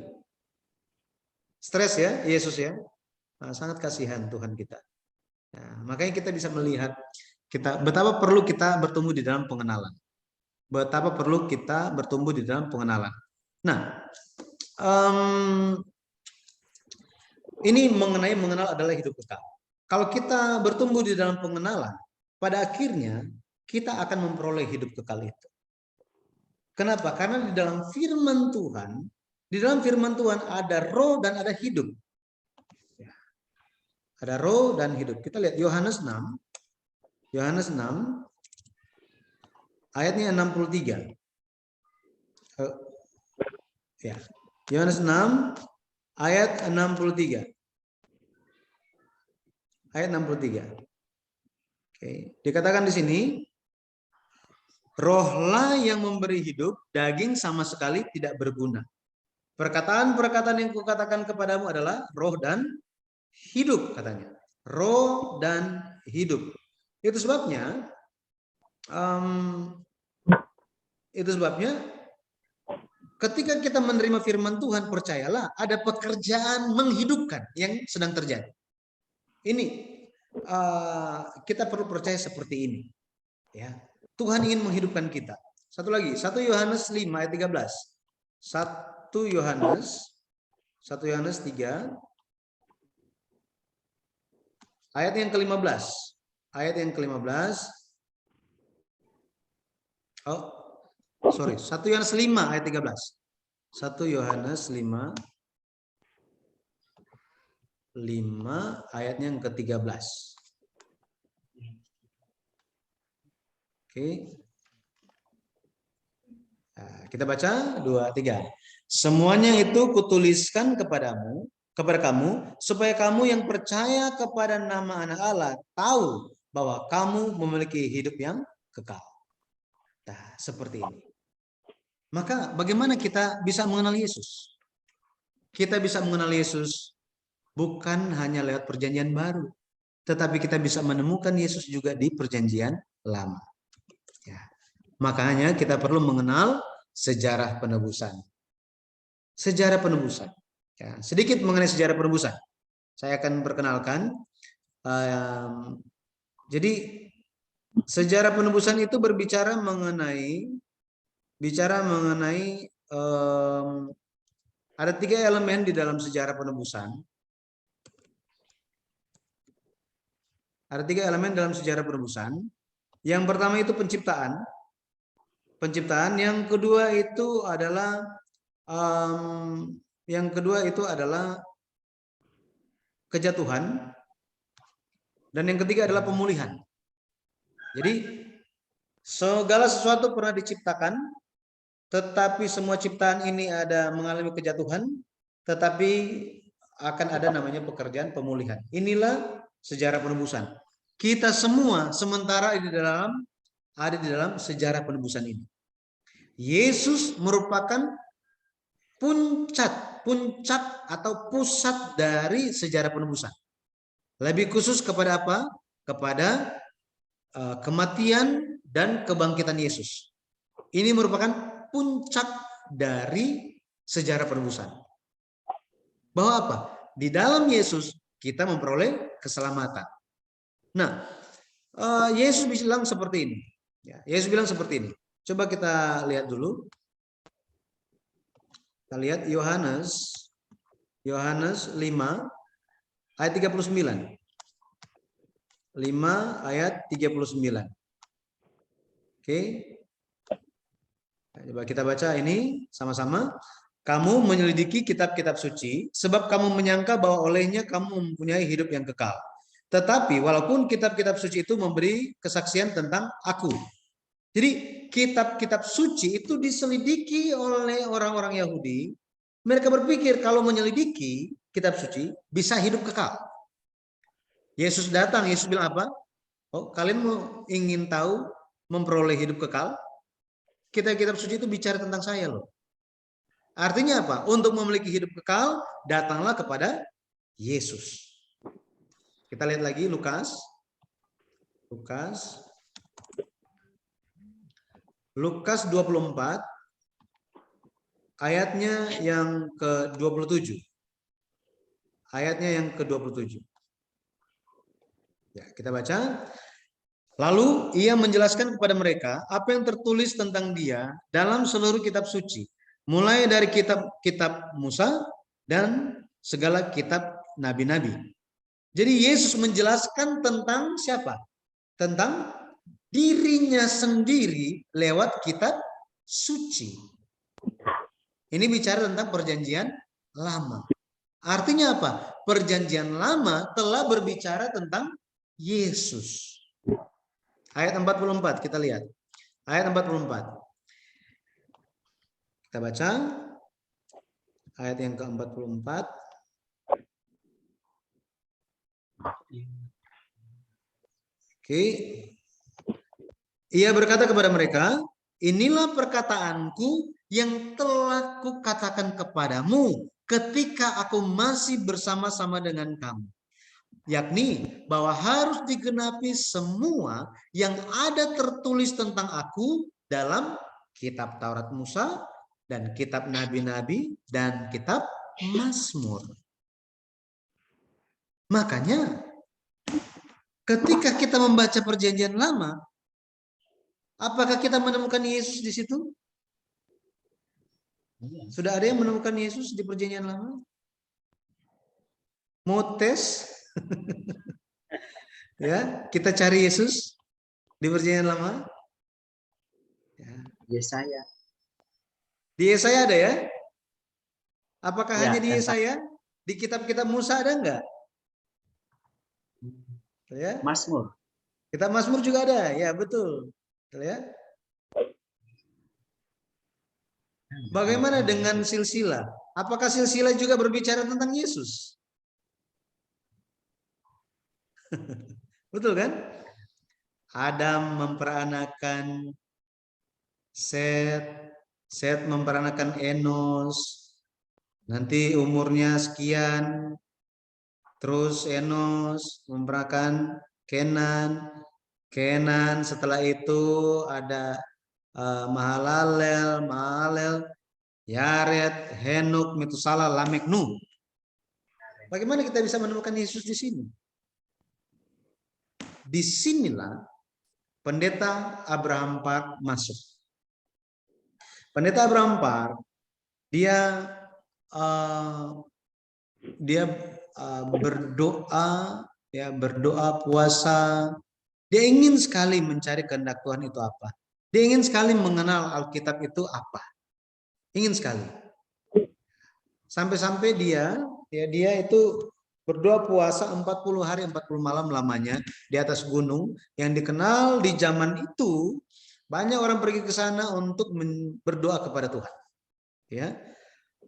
Stres ya Yesus ya. Sangat kasihan Tuhan kita. Nah, makanya kita bisa melihat betapa perlu kita bertumbuh di dalam pengenalan. Betapa perlu kita bertumbuh di dalam pengenalan. Nah, ini mengenai mengenal adalah hidup kekal. Kalau kita bertumbuh di dalam pengenalan, pada akhirnya kita akan memperoleh hidup kekal itu. Kenapa? Karena di dalam firman Tuhan ada roh dan ada hidup. Ada roh dan hidup. Kita lihat Yohanes 6. Yohanes 6 ayatnya 63. Ya. Yohanes 6 ayat 63. Ayat 63. Oke, dikatakan di sini, rohlah yang memberi hidup, daging sama sekali tidak berguna. Perkataan-perkataan yang kukatakan kepadamu adalah roh dan hidup, katanya. Roh dan hidup. Itu sebabnya ketika kita menerima firman Tuhan, percayalah ada pekerjaan menghidupkan yang sedang terjadi. Ini kita perlu percaya seperti ini. Ya, Tuhan ingin menghidupkan kita. Satu lagi, 1 Yohanes 5 ayat 13. 1 Yohanes 3 ayat yang ke-15. Ayat yang ke-15. Oh, sorry. 1 Yohanes 5 ayat 13. 1 Yohanes 5 ayatnya yang ke-13. Oke. Nah, kita baca 2, 3. Semuanya itu kutuliskan kepada kamu, supaya kamu yang percaya kepada nama Anak Allah tahu bahwa kamu memiliki hidup yang kekal. Nah, seperti ini. Maka bagaimana kita bisa mengenal Yesus? Kita bisa mengenal Yesus bukan hanya lewat perjanjian baru, tetapi kita bisa menemukan Yesus juga di perjanjian lama. Ya. Makanya kita perlu mengenal sejarah penebusan. Sejarah penebusan. Ya, sedikit mengenai sejarah penebusan. Saya akan perkenalkan. Jadi sejarah penebusan itu berbicara mengenai ada 3 elemen di dalam sejarah penebusan. Ada 3 elemen dalam sejarah penebusan. Yang pertama itu penciptaan. Yang kedua itu adalah kejatuhan. Dan yang ketiga adalah pemulihan. Jadi segala sesuatu pernah diciptakan, tetapi semua ciptaan ini ada mengalami kejatuhan, tetapi akan ada namanya pekerjaan pemulihan. Inilah sejarah penebusan. Kita semua sementara ada di dalam sejarah penebusan ini. Yesus merupakan puncak atau pusat dari sejarah penebusan. Lebih khusus kepada apa? Kepada kematian dan kebangkitan Yesus. Ini merupakan puncak dari sejarah penebusan. Bahwa apa? Di dalam Yesus kita memperoleh keselamatan. Nah, Yesus bilang seperti ini. Ya, Yesus bilang seperti ini. Coba kita lihat dulu. Kita lihat Yohanes 5 ayat 39. 5 ayat 39. Oke. Coba kita baca ini sama-sama. Kamu menyelidiki kitab-kitab suci sebab kamu menyangka bahwa olehnya kamu mempunyai hidup yang kekal. Tetapi walaupun kitab-kitab suci itu memberi kesaksian tentang aku. Jadi kitab-kitab suci itu diselidiki oleh orang-orang Yahudi. Mereka berpikir kalau menyelidiki kitab suci bisa hidup kekal. Yesus datang, Yesus bilang apa? Oh, kalian ingin tahu memperoleh hidup kekal? Kitab-kitab suci itu bicara tentang saya loh. Artinya apa? Untuk memiliki hidup kekal, datanglah kepada Yesus. Kita lihat lagi Lukas 24 ayatnya yang ke-27. Ayatnya yang ke-27. Ya, kita baca. Lalu ia menjelaskan kepada mereka apa yang tertulis tentang dia dalam seluruh kitab suci, mulai dari kitab Musa dan segala kitab nabi-nabi. Jadi Yesus menjelaskan tentang siapa? Tentang dirinya sendiri lewat kitab suci. Ini bicara tentang perjanjian lama. Artinya apa? Perjanjian lama telah berbicara tentang Yesus. Ayat 44 kita lihat. Ayat 44. Kita baca. Ayat yang ke-44. Oke. Ia berkata kepada mereka, inilah perkataanku yang telah kukatakan kepadamu ketika aku masih bersama-sama dengan kamu. Yakni bahwa harus digenapi semua yang ada tertulis tentang aku dalam kitab Taurat Musa dan kitab nabi-nabi dan kitab Mazmur. Makanya ketika kita membaca perjanjian lama, apakah kita menemukan Yesus di situ? Sudah ada yang menemukan Yesus di perjanjian lama? Mau tes? Ya, kita cari Yesus di perjanjian lama. Ya. Yesaya. Di Yesaya ada ya? Apakah Ya, hanya di Yesaya? Di kitab-kitab Musa ada enggak? Ya. Mazmur. Kitab Mazmur juga ada, ya betul. Ya. Bagaimana dengan silsilah? Apakah silsilah juga berbicara tentang Yesus? Betul kan? Adam memperanakan Set memperanakan Enos. Nanti umurnya sekian. Terus Enos memperanakan Kenan. Kenan setelah itu ada Mahalalel, Yared, Henok, Metusala, Lamek, Nuh. Bagaimana kita bisa menemukan Yesus di sini? Disinilah pendeta Abraham Park masuk. Pendeta Abraham Park dia berdoa puasa. Dia ingin sekali mencari kehendak Tuhan itu apa. Dia ingin sekali mengenal Alkitab itu apa. Ingin sekali. Sampai-sampai dia itu berdoa puasa 40 hari 40 malam lamanya di atas gunung yang dikenal di zaman itu. Banyak orang pergi ke sana untuk berdoa kepada Tuhan. Ya,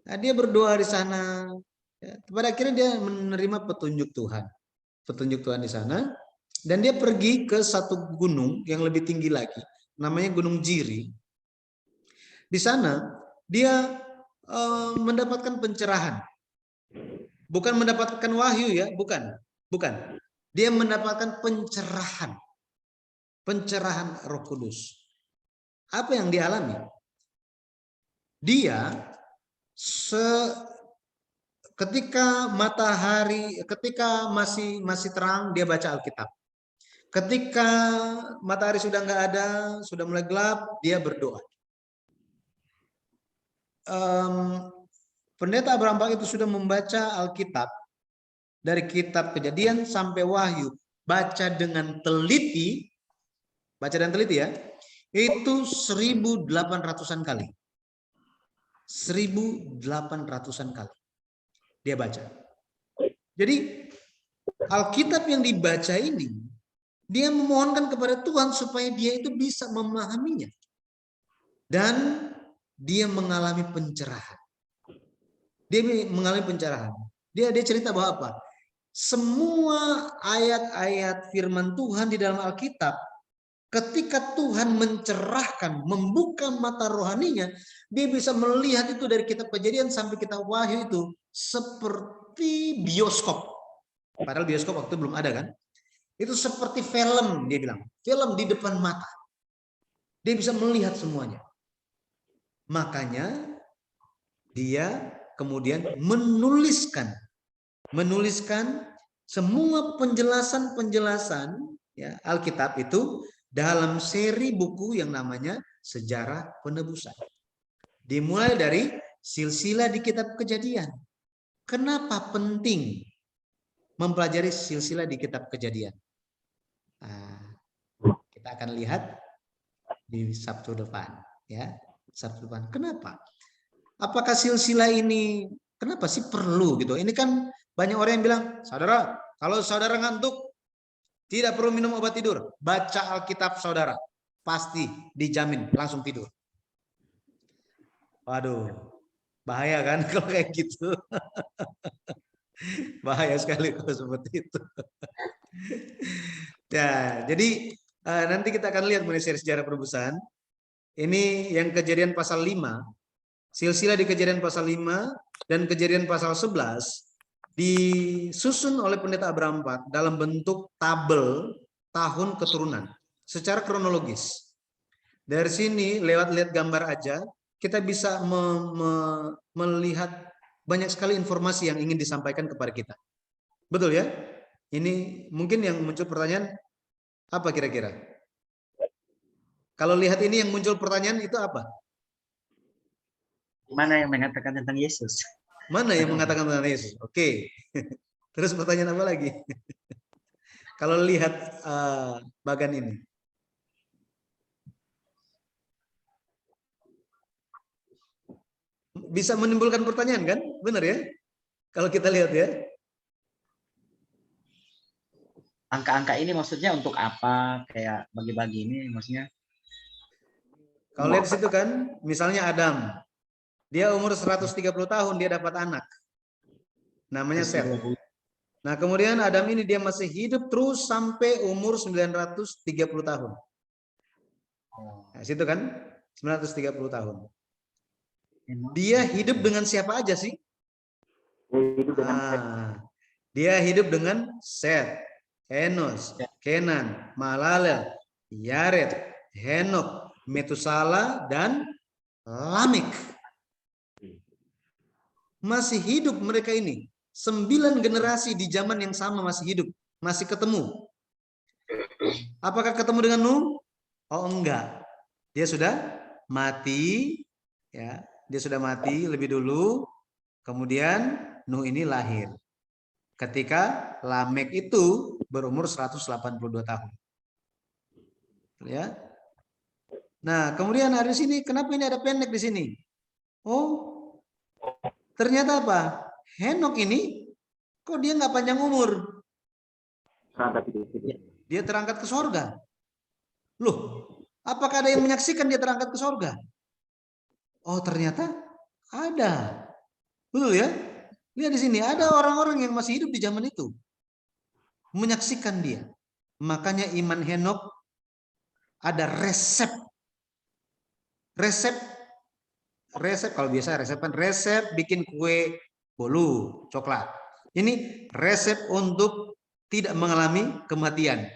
nah, dia berdoa di sana. Ya, pada akhirnya dia menerima petunjuk Tuhan di sana, dan dia pergi ke satu gunung yang lebih tinggi lagi, namanya Gunung Jiri. Di sana dia mendapatkan pencerahan, bukan mendapatkan wahyu ya, bukan. Dia mendapatkan pencerahan Roh Kudus. Apa yang dialami? Dia ketika masih terang, dia baca Alkitab. Ketika matahari sudah nggak ada, sudah mulai gelap, dia berdoa. Pendeta Abraham Pak itu sudah membaca Alkitab dari kitab Kejadian sampai Wahyu, baca dengan teliti ya, itu 1.800-an kali. 1.800-an kali dia baca. Jadi Alkitab yang dibaca ini, dia memohonkan kepada Tuhan supaya dia itu bisa memahaminya. Dan dia mengalami pencerahan. Dia cerita bahwa apa? Semua ayat-ayat firman Tuhan di dalam Alkitab, ketika Tuhan mencerahkan, membuka mata rohaninya, dia bisa melihat itu dari kitab Kejadian sampai kitab Wahyu itu seperti bioskop. Padahal bioskop waktu belum ada kan? Itu seperti film, dia bilang. Film di depan mata. Dia bisa melihat semuanya. Makanya dia kemudian menuliskan semua penjelasan ya, Alkitab itu dalam seri buku yang namanya Sejarah Penebusan. Dimulai dari silsilah di kitab Kejadian. Kenapa penting mempelajari silsilah di kitab Kejadian? Nah, kita akan lihat di Sabtu depan ya. Sabtu depan. Kenapa? Apakah silsilah ini kenapa sih perlu gitu? Ini kan banyak orang yang bilang, saudara, kalau saudara ngantuk tidak perlu minum obat tidur, baca Alkitab saudara, pasti dijamin langsung tidur. Waduh, bahaya kan kalau kayak gitu. Bahaya sekali kalau seperti itu. Ya, jadi nanti kita akan lihat mengenai sejarah penebusan. Ini yang Kejadian pasal 5. Silsilah di Kejadian pasal 5 dan Kejadian pasal 11 disusun oleh pendeta Abraham Pak dalam bentuk tabel tahun keturunan secara kronologis. Dari sini lewat lihat gambar aja kita bisa melihat banyak sekali informasi yang ingin disampaikan kepada kita. Betul ya? Ini mungkin yang muncul pertanyaan apa kira-kira? Kalau lihat ini yang muncul pertanyaan itu apa? Mana yang mengatakan tentang Yesus? Mana yang mengatakan tentang Yesus? Oke. Terus pertanyaan apa lagi? Kalau lihat bagan ini. Bisa menimbulkan pertanyaan kan? Benar ya? Kalau kita lihat ya. Angka-angka ini maksudnya untuk apa? Kayak bagi-bagi ini maksudnya? Kalau lihat di situ kan, misalnya Adam. Dia umur 130 tahun, dia dapat anak. Namanya Seth. Nah, kemudian Adam ini dia masih hidup terus sampai umur 930 tahun. Nah, situ kan 930 tahun. Dia hidup dengan siapa aja sih? Dia hidup dengan Seth, Enos, Kenan, Mahalalel, Yared, Henok, Metusala, dan Lamek. Masih hidup mereka ini. 9 generasi di zaman yang sama masih hidup, masih ketemu. Apakah ketemu dengan Nuh? Oh enggak. Dia sudah mati, ya. Dia sudah mati lebih dulu. Kemudian Nuh ini lahir. Ketika Lamek itu berumur 182 tahun. Ya. Nah, kemudian ada di sini, kenapa ini ada pendek di sini? Oh, ternyata apa? Henok ini Kok dia nggak panjang umur? Terangkat itu. Dia terangkat ke sorga. Loh, apakah ada yang menyaksikan dia terangkat ke sorga? Oh, ternyata ada. Betul ya? Lihat di sini, ada orang-orang yang masih hidup di zaman itu. Menyaksikan dia. Makanya iman Henokh ada resep. Resep kalau biasa resep kan resep bikin kue bolu coklat. Ini resep untuk tidak mengalami kematian.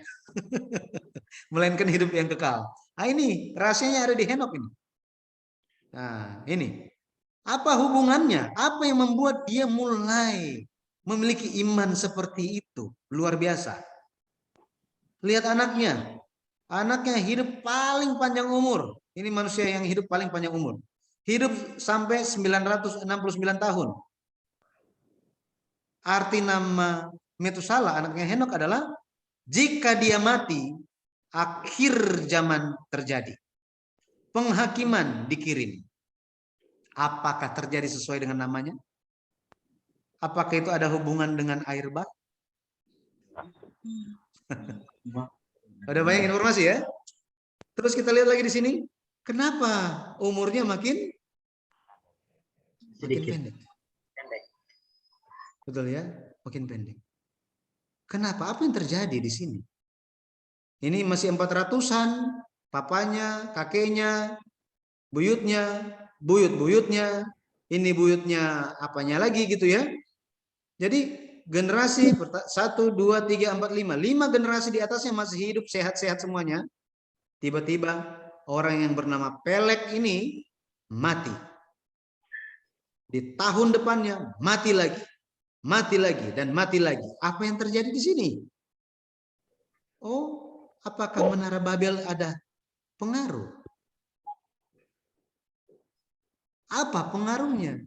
Melainkan hidup yang kekal. Nah, ini rahasianya ada di Henokh ini. Nah, ini. Apa hubungannya? Apa yang membuat dia mulai memiliki iman seperti itu? Luar biasa. Lihat anaknya. Anaknya hidup paling panjang umur. Ini manusia yang hidup paling panjang umur. Hidup sampai 969 tahun. Arti nama Metusala, anaknya Henokh adalah jika dia mati, akhir zaman terjadi. Penghakiman dikirim. Apakah terjadi sesuai dengan namanya? Apakah itu ada hubungan dengan air bah? Ada banyak informasi ya. Terus kita lihat lagi di sini. Kenapa umurnya makin pendek? Betul ya? Makin pendek. Kenapa? Apa yang terjadi di sini? Ini masih 400-an. Papanya, kakeknya, buyutnya, buyut-buyutnya, ini buyutnya apanya lagi gitu ya. Jadi generasi 1, 2, 3, 4, 5. 5 generasi di atasnya masih hidup sehat-sehat semuanya. Tiba-tiba orang yang bernama Pelek ini mati. Di tahun depannya mati lagi. Mati lagi dan mati lagi. Apa yang terjadi di sini? Oh, apakah Menara Babel ada pengaruh? Apa pengaruhnya?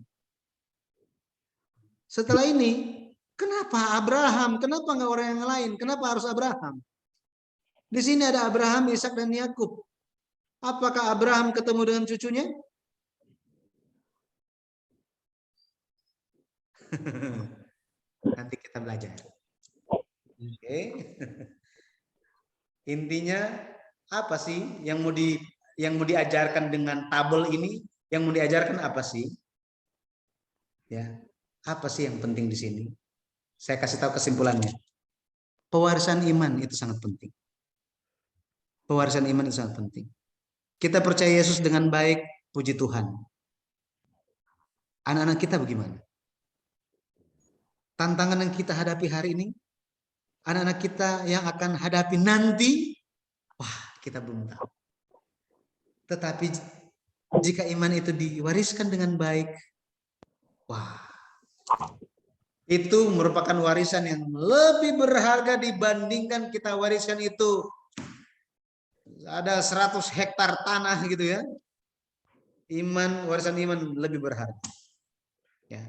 Setelah ini, kenapa Abraham? Kenapa nggak orang yang lain? Kenapa harus Abraham? Di sini ada Abraham, Ishak dan Yakub. Apakah Abraham ketemu dengan cucunya? Nanti kita belajar. Oke. Intinya apa sih yang mau diajarkan dengan tabel ini? Yang mau diajarkan apa sih? Ya, apa sih yang penting di sini? Saya kasih tahu kesimpulannya. Pewarisan iman itu sangat penting. Pewarisan iman itu sangat penting. Kita percaya Yesus dengan baik, puji Tuhan. Anak-anak kita bagaimana? Tantangan yang kita hadapi hari ini, anak-anak kita yang akan hadapi nanti, wah, kita belum tahu. Tetapi jika iman itu diwariskan dengan baik, wah, itu merupakan warisan yang lebih berharga dibandingkan kita wariskan itu ada 100 hektar tanah gitu ya. Warisan iman lebih berharga. Ya.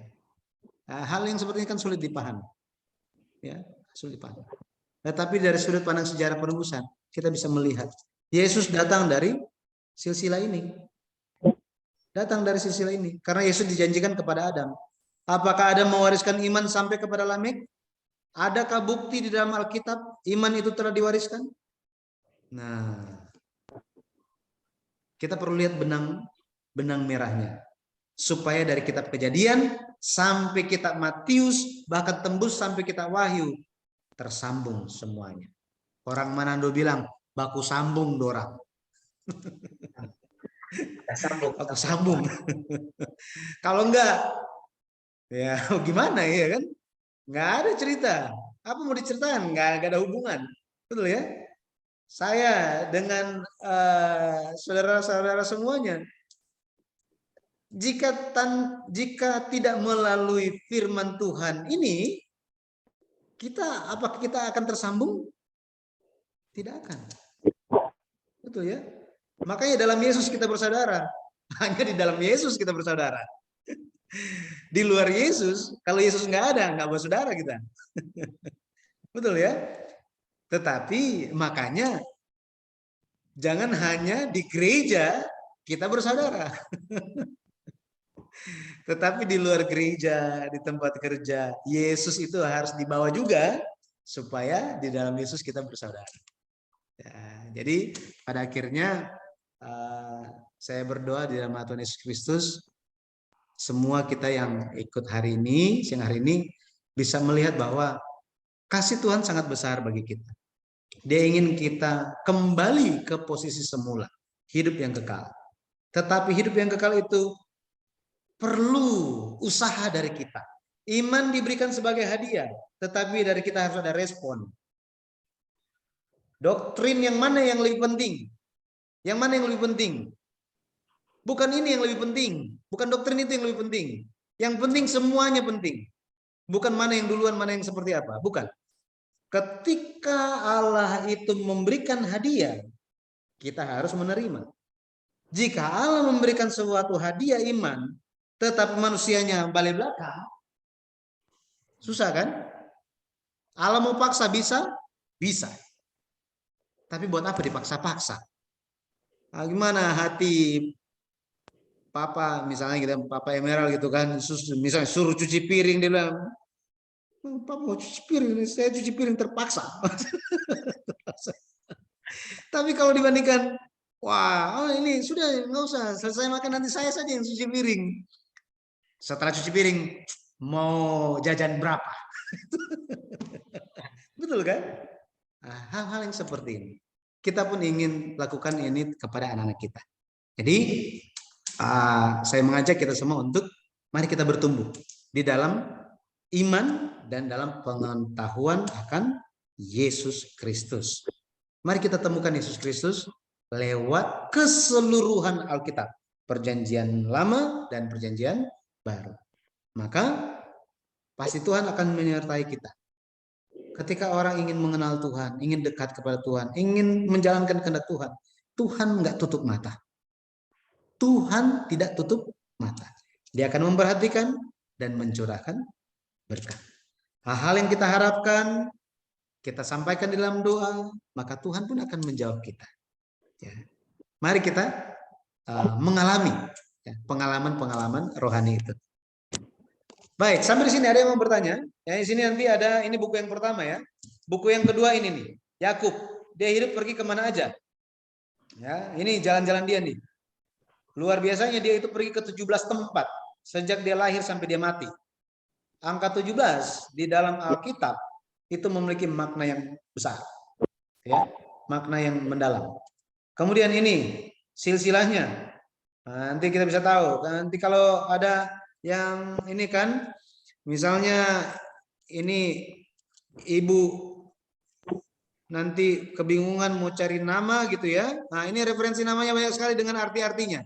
Nah, hal yang seperti ini kan sulit dipahami. Ya, sulit dipahami. Tetapi dari sudut pandang sejarah penebusan, kita bisa melihat Yesus datang dari silsilah ini. Datang dari silsilah ini karena Yesus dijanjikan kepada Adam. Apakah Adam mewariskan iman sampai kepada Lamek? Adakah bukti di dalam Alkitab iman itu telah diwariskan? Nah, kita perlu lihat benang merahnya. Supaya dari kitab Kejadian sampai kitab Matius, bahkan tembus sampai kitab Wahyu, tersambung semuanya. Orang Manado bilang, baku sambung dorang. Baku sambung. Kalau enggak, ya gimana ya kan? Nggak ada cerita. Apa mau diceritakan? Nggak ada hubungan. Betul ya? Saya dengan saudara-saudara semuanya, jika tidak melalui firman Tuhan ini, apakah kita akan tersambung? Tidak akan. Betul ya? Makanya dalam Yesus kita bersaudara. Hanya di dalam Yesus kita bersaudara. Di luar Yesus, kalau Yesus nggak ada, nggak bersaudara kita. Betul ya? Tetapi makanya jangan hanya di gereja kita bersaudara. Tetapi di luar gereja, di tempat kerja, Yesus itu harus dibawa juga supaya di dalam Yesus kita bersaudara. Ya, jadi pada akhirnya saya berdoa di dalam nama Tuhan Yesus Kristus, semua kita yang ikut hari ini, siang hari ini, bisa melihat bahwa kasih Tuhan sangat besar bagi kita. Dia ingin kita kembali ke posisi semula, hidup yang kekal. Tetapi hidup yang kekal itu perlu usaha dari kita. Iman diberikan sebagai hadiah, tetapi dari kita harus ada respon. Doktrin yang mana yang lebih penting? Yang mana yang lebih penting? Bukan ini yang lebih penting. Bukan doktrin itu yang lebih penting. Yang penting semuanya penting. Bukan mana yang duluan, mana yang seperti apa. Bukan. Ketika Allah itu memberikan hadiah, kita harus menerima. Jika Allah memberikan suatu hadiah iman, tetapi manusianya balik belakang, susah kan? Allah mau paksa bisa? Bisa. Tapi buat apa dipaksa-paksa? Nah, gimana hati Papa, misalnya kita Papa Emerald gitu kan, misalnya suruh cuci piring, dia bilang, Papa mau cuci piring, saya cuci piring terpaksa. Tapi kalau dibandingkan, wah, ini sudah nggak usah, selesai makan nanti saya saja yang cuci piring. Setelah cuci piring, mau jajan berapa? Betul kan? Nah, hal-hal yang seperti ini. Kita pun ingin lakukan ini kepada anak-anak kita. Jadi, saya mengajak kita semua untuk mari kita bertumbuh di dalam iman dan dalam pengetahuan akan Yesus Kristus. Mari kita temukan Yesus Kristus lewat keseluruhan Alkitab, Perjanjian Lama dan Perjanjian Baru. Maka pasti Tuhan akan menyertai kita. Ketika orang ingin mengenal Tuhan, ingin dekat kepada Tuhan, ingin menjalankan kehendak Tuhan, Tuhan nggak tutup mata. Tuhan tidak tutup mata. Dia akan memperhatikan dan mencurahkan berkat. Hal-hal yang kita harapkan, kita sampaikan di dalam doa, maka Tuhan pun akan menjawab kita. Ya. Mari kita mengalami pengalaman-pengalaman rohani itu. Baik, sampai di sini ada yang mau bertanya? Ya, di sini nanti ada, ini buku yang pertama ya. Buku yang kedua ini nih, Yakub. Dia hidup pergi kemana aja. Ya, ini jalan-jalan dia nih. Luar biasanya dia itu pergi ke 17 tempat sejak dia lahir sampai dia mati. Angka 17 di dalam Alkitab itu memiliki makna yang besar. Ya, makna yang mendalam. Kemudian ini silsilahnya. Nanti kita bisa tahu. Nanti kalau ada yang ini kan, misalnya ini ibu nanti kebingungan mau cari nama gitu ya. Nah, ini referensi namanya banyak sekali dengan arti-artinya.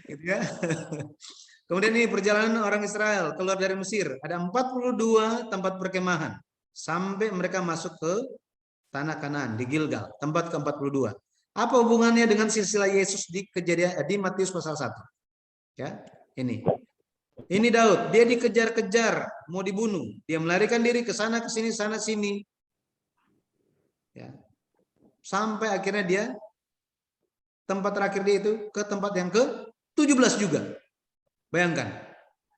Gitu ya. Kemudian ini perjalanan orang Israel keluar dari Mesir. Ada 42 tempat perkemahan sampai mereka masuk ke tanah Kanaan di Gilgal, tempat ke-42. Apa hubungannya dengan silsilah Yesus di Kejadian di Matius pasal 1? Ya, ini. Ini Daud, dia dikejar-kejar, mau dibunuh. Dia melarikan diri ke sana ke sini, sana sini. Ya. Sampai akhirnya dia tempat terakhir dia itu ke tempat yang ke-17 juga. Bayangkan.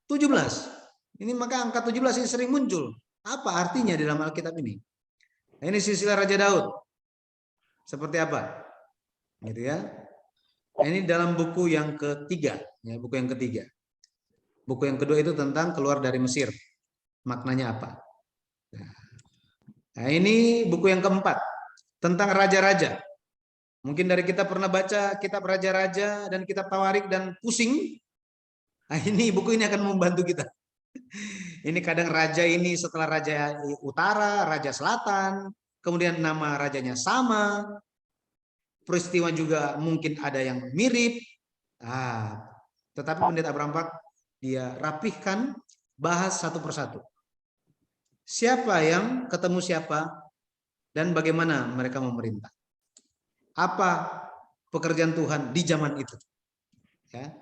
17. Ini maka angka 17 ini sering muncul. Apa artinya di dalam Alkitab ini? Nah, ini silsilah Raja Daud. Seperti apa? Gitu ya. Ini dalam buku yang ketiga, ya, buku yang ketiga. Buku yang kedua itu tentang keluar dari Mesir. Maknanya apa? Nah, ini buku yang keempat tentang raja-raja. Mungkin dari kita pernah baca kitab raja-raja dan kitab Tawarik dan pusing. Nah, ini buku ini akan membantu kita. Ini kadang raja ini setelah raja utara, raja selatan, kemudian nama rajanya sama. Peristiwa juga mungkin ada yang mirip. Tetapi Pendeta Brampak dia rapihkan, bahas satu persatu. Siapa yang ketemu siapa dan bagaimana mereka memerintah. Apa pekerjaan Tuhan di zaman itu. Ya.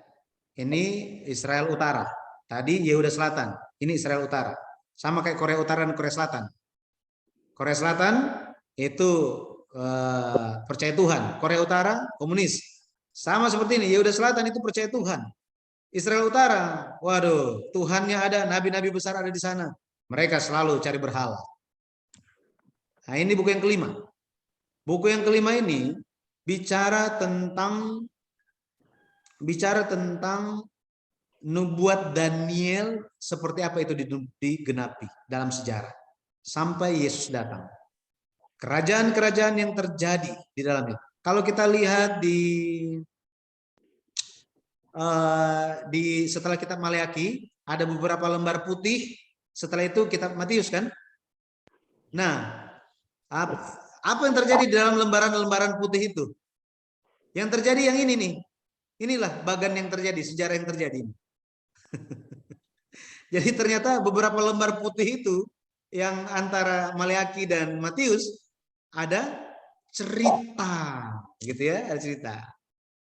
Ini Israel Utara. Tadi Yehuda Selatan. Ini Israel Utara. Sama kayak Korea Utara dan Korea Selatan. Korea Selatan itu percaya Tuhan. Korea Utara komunis. Sama seperti ini, Yehuda Selatan itu percaya Tuhan. Israel Utara, waduh, Tuhannya ada, nabi-nabi besar ada di sana. Mereka selalu cari berhala. Nah, ini buku yang kelima. Buku yang kelima ini bicara tentang nubuat Daniel seperti apa itu digenapi dalam sejarah sampai Yesus datang. Kerajaan-kerajaan yang terjadi di dalamnya. Kalau kita lihat di setelah kitab Maleakhi ada beberapa lembar putih, setelah itu kitab Matius kan. Nah, apa yang terjadi di dalam lembaran-lembaran putih itu? Yang terjadi yang ini nih. Inilah bagan yang terjadi, sejarah yang terjadi. Jadi ternyata beberapa lembar putih itu yang antara Maleakhi dan Matius ada cerita, gitu ya, ada cerita.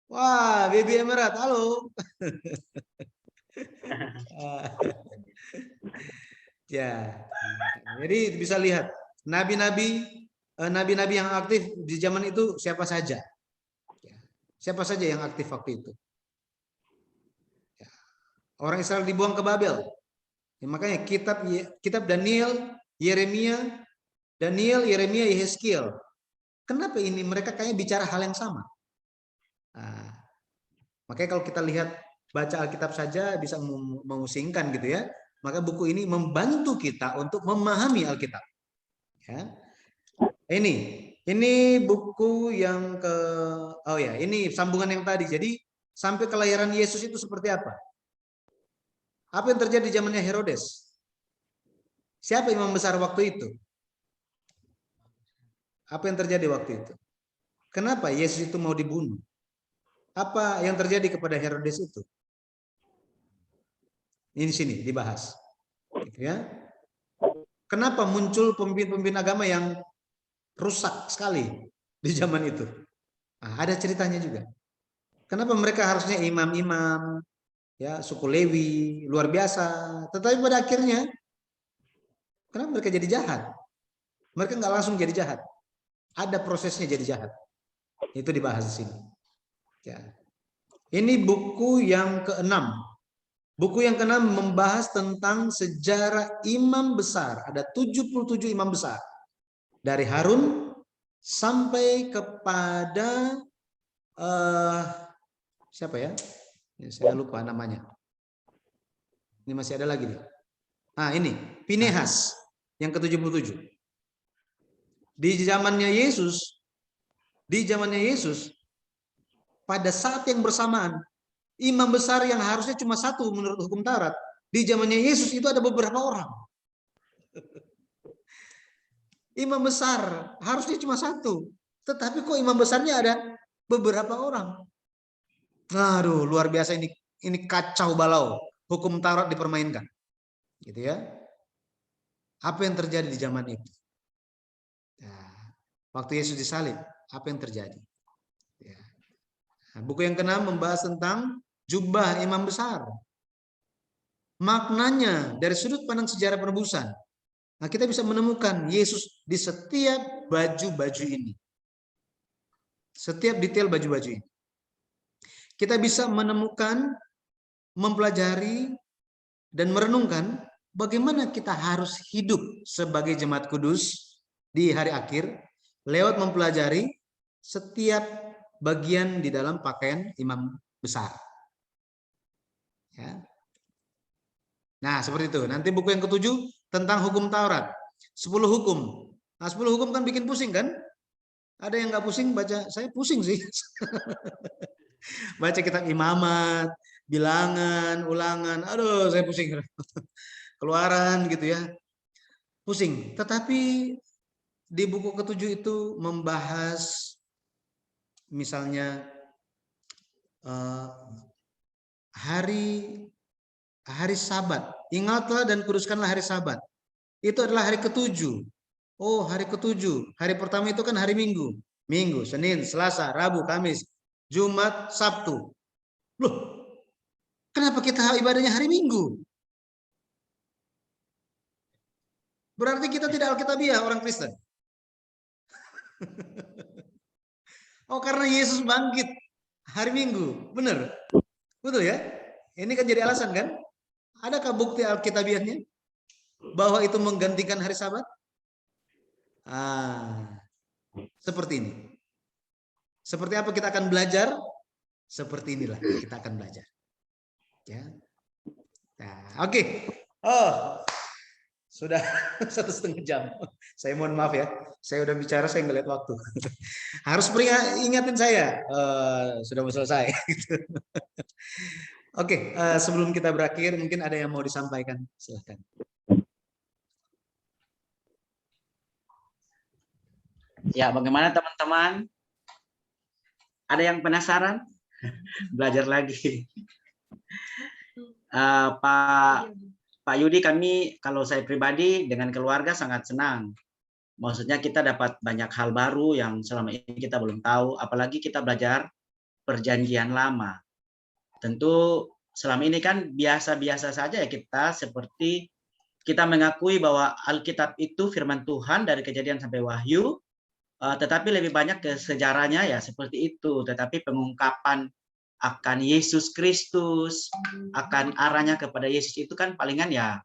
Wah, Baby Emerald, halo. Ya, jadi bisa lihat nabi-nabi yang aktif di zaman itu siapa saja. Siapa saja yang aktif waktu itu. Orang Israel dibuang ke Babel. Ya, makanya kitab Daniel, Yeremia, Yehezkiel. Kenapa ini mereka kayaknya bicara hal yang sama? Nah, makanya kalau kita lihat baca Alkitab saja bisa memusingkan gitu ya. Maka buku ini membantu kita untuk memahami Alkitab. Ya. Ini buku yang ini sambungan yang tadi. Jadi sampai kelahiran Yesus itu seperti apa? Apa yang terjadi di zamannya Herodes? Siapa imam besar waktu itu? Apa yang terjadi waktu itu? Kenapa Yesus itu mau dibunuh? Apa yang terjadi kepada Herodes itu? Ini sini dibahas. Gitu ya. Kenapa muncul pemimpin-pemimpin agama yang rusak sekali di zaman itu? Nah, ada ceritanya juga. Kenapa mereka harusnya imam-imam, ya suku Lewi, luar biasa. Tetapi pada akhirnya, kenapa mereka jadi jahat? Mereka nggak langsung jadi jahat. Ada prosesnya jadi jahat. Itu dibahas di sini. Ya. Ini buku yang keenam. Buku yang keenam membahas tentang sejarah imam besar. Ada 77 imam besar. Dari Harun sampai kepada siapa ya? Saya lupa namanya. Ini masih ada lagi nih. Nah, ini Pinehas yang ke-77. Di zamannya Yesus pada saat yang bersamaan imam besar yang harusnya cuma satu menurut hukum Taurat, di zamannya Yesus itu ada beberapa orang. Imam besar harusnya cuma satu, tetapi kok imam besarnya ada beberapa orang. Aduh, luar biasa ini kacau balau. Hukum Taurat dipermainkan. Gitu ya. Apa yang terjadi di zaman itu? Nah, waktu Yesus disalib, apa yang terjadi? Ya. Nah, buku yang keenam membahas tentang jubah imam besar. Maknanya dari sudut pandang sejarah penebusan. Nah, kita bisa menemukan Yesus di setiap baju-baju ini. Setiap detail baju-baju ini. Kita bisa menemukan, mempelajari, dan merenungkan bagaimana kita harus hidup sebagai jemaat kudus di hari akhir lewat mempelajari setiap bagian di dalam pakaian imam besar. Ya. Nah, seperti itu. Nanti buku yang ke-7 tentang hukum Taurat. 10 hukum. Nah, 10 hukum kan bikin pusing kan? Ada yang nggak pusing baca? Saya pusing sih. Baca kitab Imamat, Bilangan, Ulangan. Aduh, saya pusing. Keluaran gitu ya. Pusing. Tetapi di buku ke-7 itu membahas misalnya hari Sabat. Ingatlah dan kuduskanlah hari Sabat. Itu adalah hari ke-7. Oh, hari ke-7. Hari pertama itu kan hari Minggu. Minggu, Senin, Selasa, Rabu, Kamis, Jumat, Sabtu. Loh, kenapa kita ibadahnya hari Minggu? Berarti kita tidak Alkitabiah, orang Kristen. Oh, karena Yesus bangkit hari Minggu, benar? Betul ya? Ini kan jadi alasan kan? Adakah bukti Alkitabiahnya bahwa itu menggantikan hari Sabat? Seperti ini. Seperti apa kita akan belajar? Seperti inilah kita akan belajar. Ya. Nah, oke. Oh, sudah 1,5 jam. Saya mohon maaf ya. Saya udah bicara, saya ngeliat waktu. Harus ingatin saya. Sudah mau selesai. Oke, sebelum kita berakhir, mungkin ada yang mau disampaikan. Silahkan. Ya, bagaimana teman-teman? Ada yang penasaran? Belajar lagi. Pak Yudi, kami kalau saya pribadi dengan keluarga sangat senang. Maksudnya kita dapat banyak hal baru yang selama ini kita belum tahu, apalagi kita belajar perjanjian lama. Tentu selama ini kan biasa-biasa saja ya kita, seperti kita mengakui bahwa Alkitab itu firman Tuhan dari Kejadian sampai Wahyu, tetapi lebih banyak ke sejarahnya ya seperti itu, tetapi pengungkapan akan Yesus Kristus, akan arahnya kepada Yesus itu kan palingan ya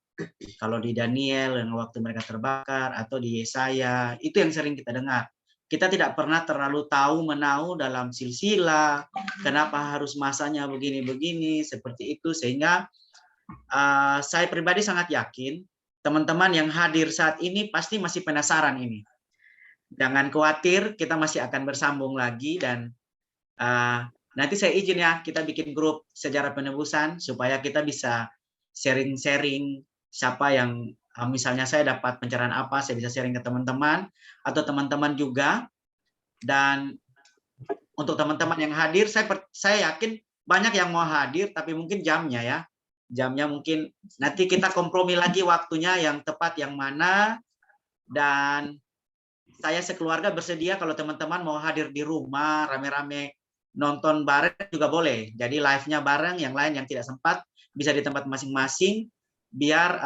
kalau di Daniel yang waktu mereka terbakar, atau di Yesaya, itu yang sering kita dengar. Kita tidak pernah terlalu tahu menahu dalam silsilah, kenapa harus masanya begini-begini, seperti itu, sehingga saya pribadi sangat yakin teman-teman yang hadir saat ini pasti masih penasaran ini. Jangan khawatir, kita masih akan bersambung lagi, dan nanti saya izin ya, kita bikin grup sejarah penebusan supaya kita bisa sharing-sharing siapa yang misalnya saya dapat pencerahan apa, saya bisa sharing ke teman-teman atau teman-teman juga. Dan untuk teman-teman yang hadir, saya yakin banyak yang mau hadir, tapi mungkin jamnya ya. Jamnya mungkin nanti kita kompromi lagi waktunya yang tepat yang mana, dan saya sekeluarga bersedia kalau teman-teman mau hadir di rumah rame-rame nonton bareng juga boleh. Jadi live-nya bareng, yang lain yang tidak sempat bisa di tempat masing-masing, biar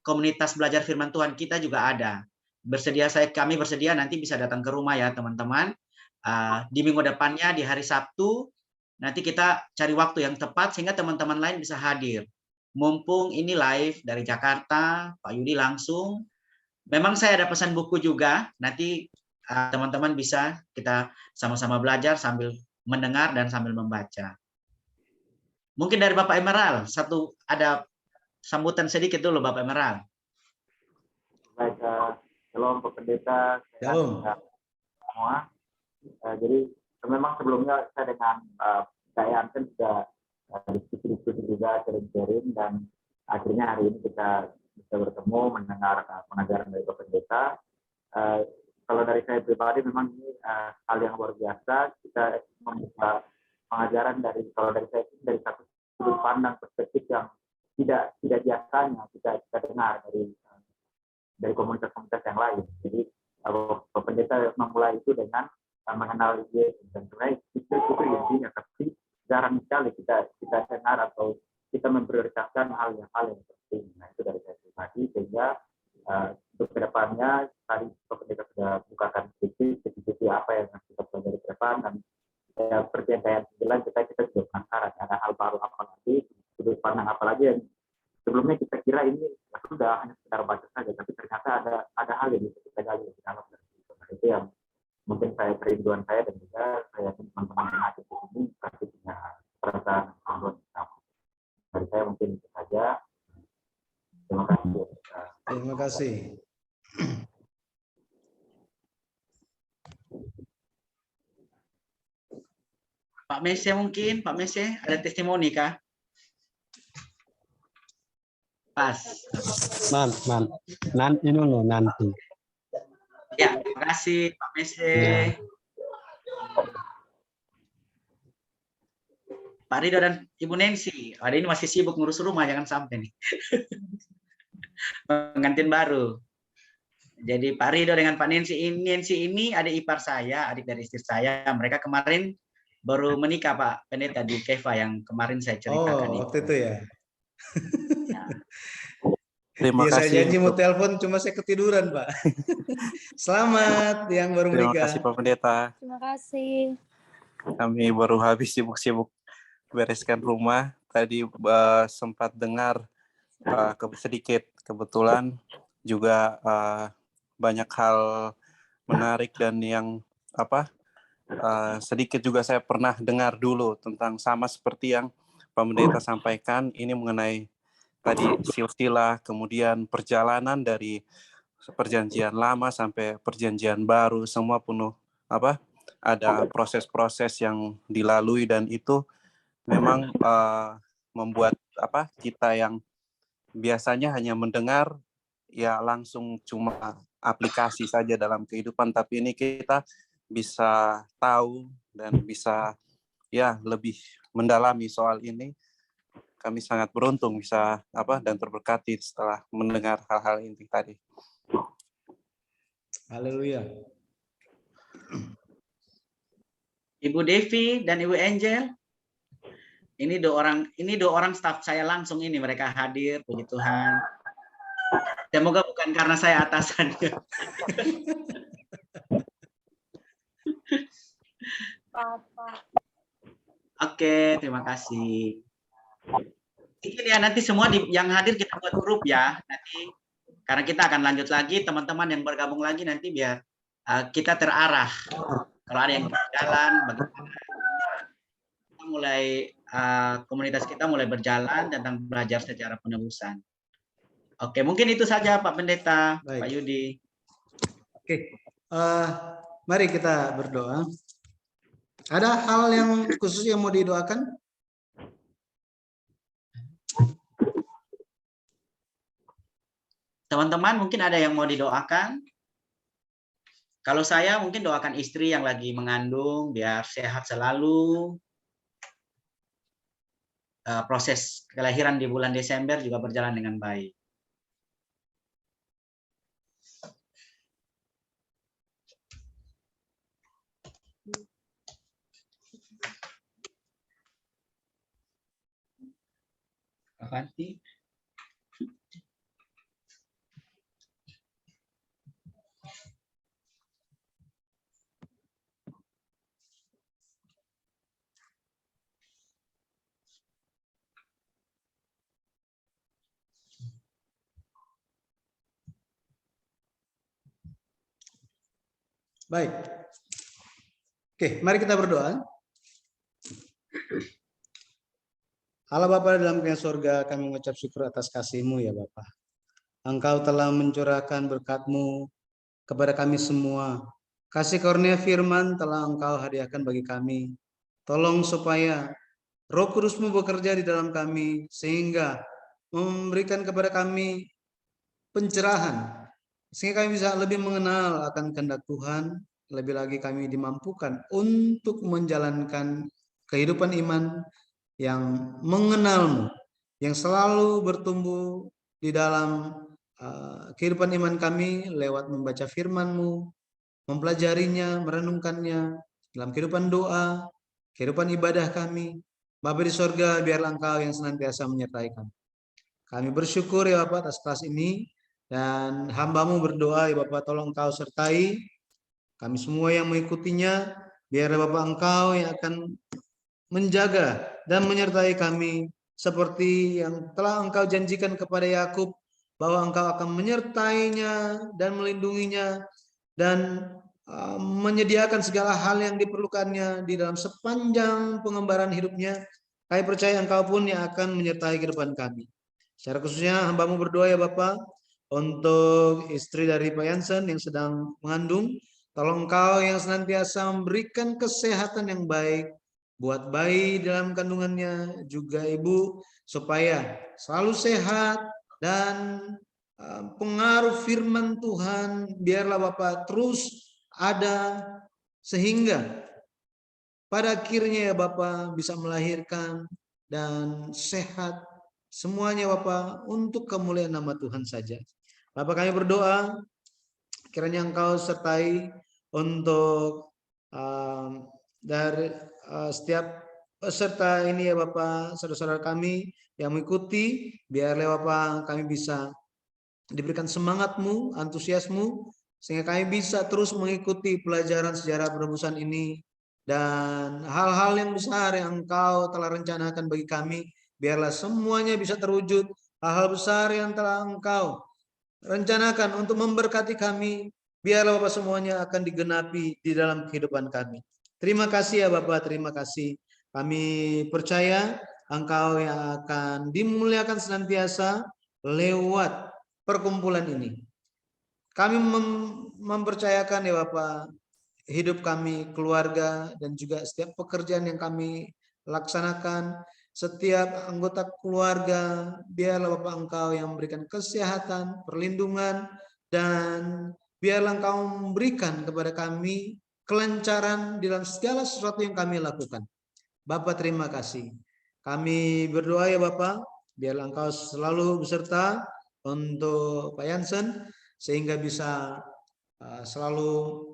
komunitas belajar firman Tuhan kita juga ada. Kami bersedia nanti bisa datang ke rumah ya teman-teman. Di minggu depannya di hari Sabtu, nanti kita cari waktu yang tepat sehingga teman-teman lain bisa hadir. Mumpung ini live dari Jakarta, Pak Yudi langsung. Memang saya ada pesan buku juga, nanti teman-teman bisa kita sama-sama belajar sambil mendengar dan sambil membaca. Mungkin dari Bapak Emerald, ada sambutan sedikit dulu Bapak Emerald. Baik, shalom Pak Pendeta, semua. Jadi memang sebelumnya saya dengan Kak Yansen sudah diskusi juga, sharing-sharing, dan akhirnya hari ini kita bisa bertemu mendengar pengajaran dari Pak Pendeta. Kalau dari saya pribadi memang ini hal yang luar biasa. Kita membuka pengajaran dari satu sudut pandang perspektif yang tidak biasanya kita dengar dari komunitas-komunitas yang lain. Jadi Pak Pendeta memulai itu dengan mengenal Yesus, dan sebenarnya itu intinya, tapi jarang sekali kita dengar atau kita memprioritaskan hal yang penting. Nah, itu dari saya pribadi, sehingga untuk kedepannya tadi Pak Pendeta sudah bukakan sedikit apa yang kita pelajari ke depan, dan seperti yang saya bilang, kita juga penasaran ada hal baru apa lagi, sudut pandang apa lagi yang sebelumnya kita kira ini sudah hanya sekedar baca saja, tapi ternyata ada hal yang bisa kita gali lebih dalam dari itu. Nah, itu yang mungkin kerinduan saya, dan juga saya yakin teman-teman yang hadir di sini pasti punya perasaan kerinduan sama. Dari saya mungkin itu saja. Terima kasih. Terima kasih. Pak Mese mungkin, Pak Mese ada testimoni kah? Pas. Nanti dulu nanti. Ya, terima kasih Pak Mese. Ya. Pak Rido dan Ibu Nancy, hari ini masih sibuk ngurus rumah, jangan sampai nih. Pengantin baru. Jadi Pak Rido dengan Pak Nancy ini adik ipar saya, adik dari istri saya. Mereka kemarin baru menikah Pak Pendeta di Keva yang kemarin saya ceritakan. Oh, waktu itu ya. Ya. Terima kasih. Saya janji mau telepon, cuma saya ketiduran Pak. Selamat yang baru menikah. Terima kasih Pak Pendeta. Terima kasih. Kami baru habis sibuk-sibuk bereskan rumah. Tadi sempat dengar sedikit, kebetulan juga banyak hal menarik dan yang sedikit juga saya pernah dengar dulu tentang sama seperti yang Pak Pendeta sampaikan, ini mengenai tadi silsilah, kemudian perjalanan dari perjanjian lama sampai perjanjian baru, semua penuh ada proses-proses yang dilalui, dan itu memang membuat kita yang biasanya hanya mendengar ya langsung cuma aplikasi saja dalam kehidupan, tapi ini kita bisa tahu dan bisa ya lebih mendalami soal ini. Kami sangat beruntung bisa dan terberkati setelah mendengar hal-hal ini tadi. Haleluya. Ibu Devi dan Ibu Angel, ini dua orang staf saya langsung ini, mereka hadir, puji Tuhan. Semoga bukan karena saya atasannya. Oke, terima kasih. Mungkin ya nanti semua yang hadir kita buat grup ya, nanti karena kita akan lanjut lagi, teman-teman yang bergabung lagi nanti biar kita terarah. Kalau ada yang berjalan, bagaimana kita mulai komunitas kita mulai berjalan tentang belajar sejarah penebusan. Oke, mungkin itu saja Pak Pendeta. Baik. Pak Yudi. Oke, mari kita berdoa. Ada hal yang khusus yang mau didoakan? Teman-teman mungkin ada yang mau didoakan? Kalau saya mungkin doakan istri yang lagi mengandung biar sehat selalu. Proses kelahiran di bulan Desember juga berjalan dengan baik. Avanti. Baik. Oke, mari kita berdoa. Allah Bapa dalam kerajaan surga, kami mengucap syukur atas kasih-Mu ya Bapa. Engkau telah mencurahkan berkat-Mu kepada kami semua. Kasih karunia firman telah Engkau hadiahkan bagi kami. Tolong supaya Roh Kudus-Mu bekerja di dalam kami sehingga memberikan kepada kami pencerahan sehingga kami bisa lebih mengenal akan kehendak Tuhan. Lebih lagi kami dimampukan untuk menjalankan kehidupan iman yang mengenal-Mu, yang selalu bertumbuh di dalam kehidupan iman kami lewat membaca firman-Mu, mempelajarinya, merenungkannya dalam kehidupan doa, kehidupan ibadah kami. Bapa di sorga, biarlah Engkau yang senantiasa menyertai kami. Kami bersyukur ya Bapak atas kelas ini, dan hamba-Mu berdoa ya Bapak, tolong Engkau sertai kami semua yang mengikutinya, biar Bapak Engkau yang akan menjaga dan menyertai kami seperti yang telah Engkau janjikan kepada Yakub bahwa Engkau akan menyertainya dan melindunginya dan menyediakan segala hal yang diperlukannya di dalam sepanjang pengembaraan hidupnya. Kami percaya Engkau pun yang akan menyertai kehidupan kami. Secara khususnya hamba-Mu berdoa ya Bapak untuk istri dari Pak Yansen yang sedang mengandung. Tolong Engkau yang senantiasa memberikan kesehatan yang baik buat bayi dalam kandungannya, juga ibu, supaya selalu sehat, dan pengaruh firman Tuhan biarlah Bapak terus ada sehingga pada akhirnya ya Bapak bisa melahirkan dan sehat semuanya Bapak untuk kemuliaan nama Tuhan saja. Bapak kami berdoa kiranya Engkau sertai untuk dari setiap peserta ini ya Bapak, saudara-saudara kami yang mengikuti, biarlah Bapak kami bisa diberikan semangat-Mu, antusiasmu, sehingga kami bisa terus mengikuti pelajaran sejarah penebusan ini dan hal-hal yang besar yang Engkau telah rencanakan bagi kami, biarlah semuanya bisa terwujud. Hal-hal besar yang telah Engkau rencanakan untuk memberkati kami, biarlah Bapak semuanya akan digenapi di dalam kehidupan kami. Terima kasih ya Bapak, terima kasih. Kami percaya Engkau yang akan dimuliakan senantiasa lewat perkumpulan ini. Kami mempercayakan ya Bapak, hidup kami, keluarga, dan juga setiap pekerjaan yang kami laksanakan, setiap anggota keluarga, biarlah Bapak Engkau yang memberikan kesehatan, perlindungan, dan biarlah Engkau memberikan kepada kami kelancaran dalam segala sesuatu yang kami lakukan. Bapak terima kasih. Kami berdoa ya Bapak, biarlah Engkau selalu beserta untuk Pak Jansen, sehingga bisa selalu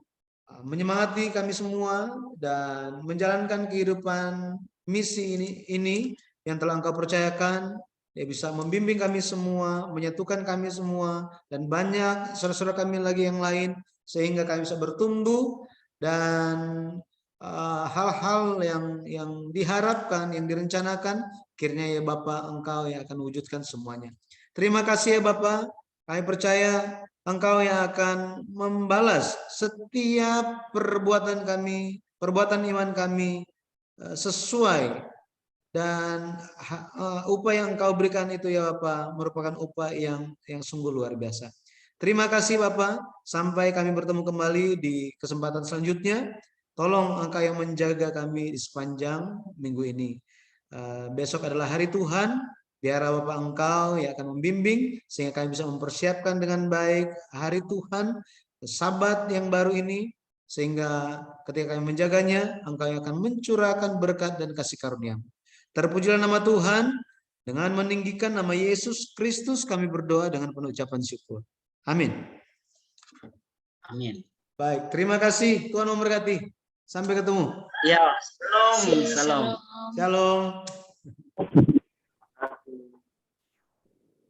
menyemangati kami semua dan menjalankan kehidupan misi ini yang telah Engkau percayakan. Dia bisa membimbing kami semua, menyatukan kami semua, dan banyak saudara-saudara kami lagi yang lain, sehingga kami bisa bertumbuh dan hal-hal yang diharapkan, yang direncanakan, akhirnya ya Bapak Engkau yang akan wujudkan semuanya. Terima kasih ya Bapak, kami percaya Engkau yang akan membalas setiap perbuatan kami, perbuatan iman kami sesuai, dan upah yang Engkau berikan itu ya Bapak merupakan upah yang sungguh luar biasa. Terima kasih Bapak, sampai kami bertemu kembali di kesempatan selanjutnya. Tolong Engkau yang menjaga kami di sepanjang minggu ini. Besok adalah hari Tuhan, biarlah Bapak Engkau yang akan membimbing sehingga kami bisa mempersiapkan dengan baik hari Tuhan, Sabat yang baru ini, sehingga ketika kami menjaganya, Engkau yang akan mencurahkan berkat dan kasih karunia. Terpujilah nama Tuhan. Dengan meninggikan nama Yesus Kristus kami berdoa dengan penuh ucapan syukur. Amin. Amin. Baik, terima kasih. Tuhan memberkati. Sampai ketemu. Ya, shalom. Shalom.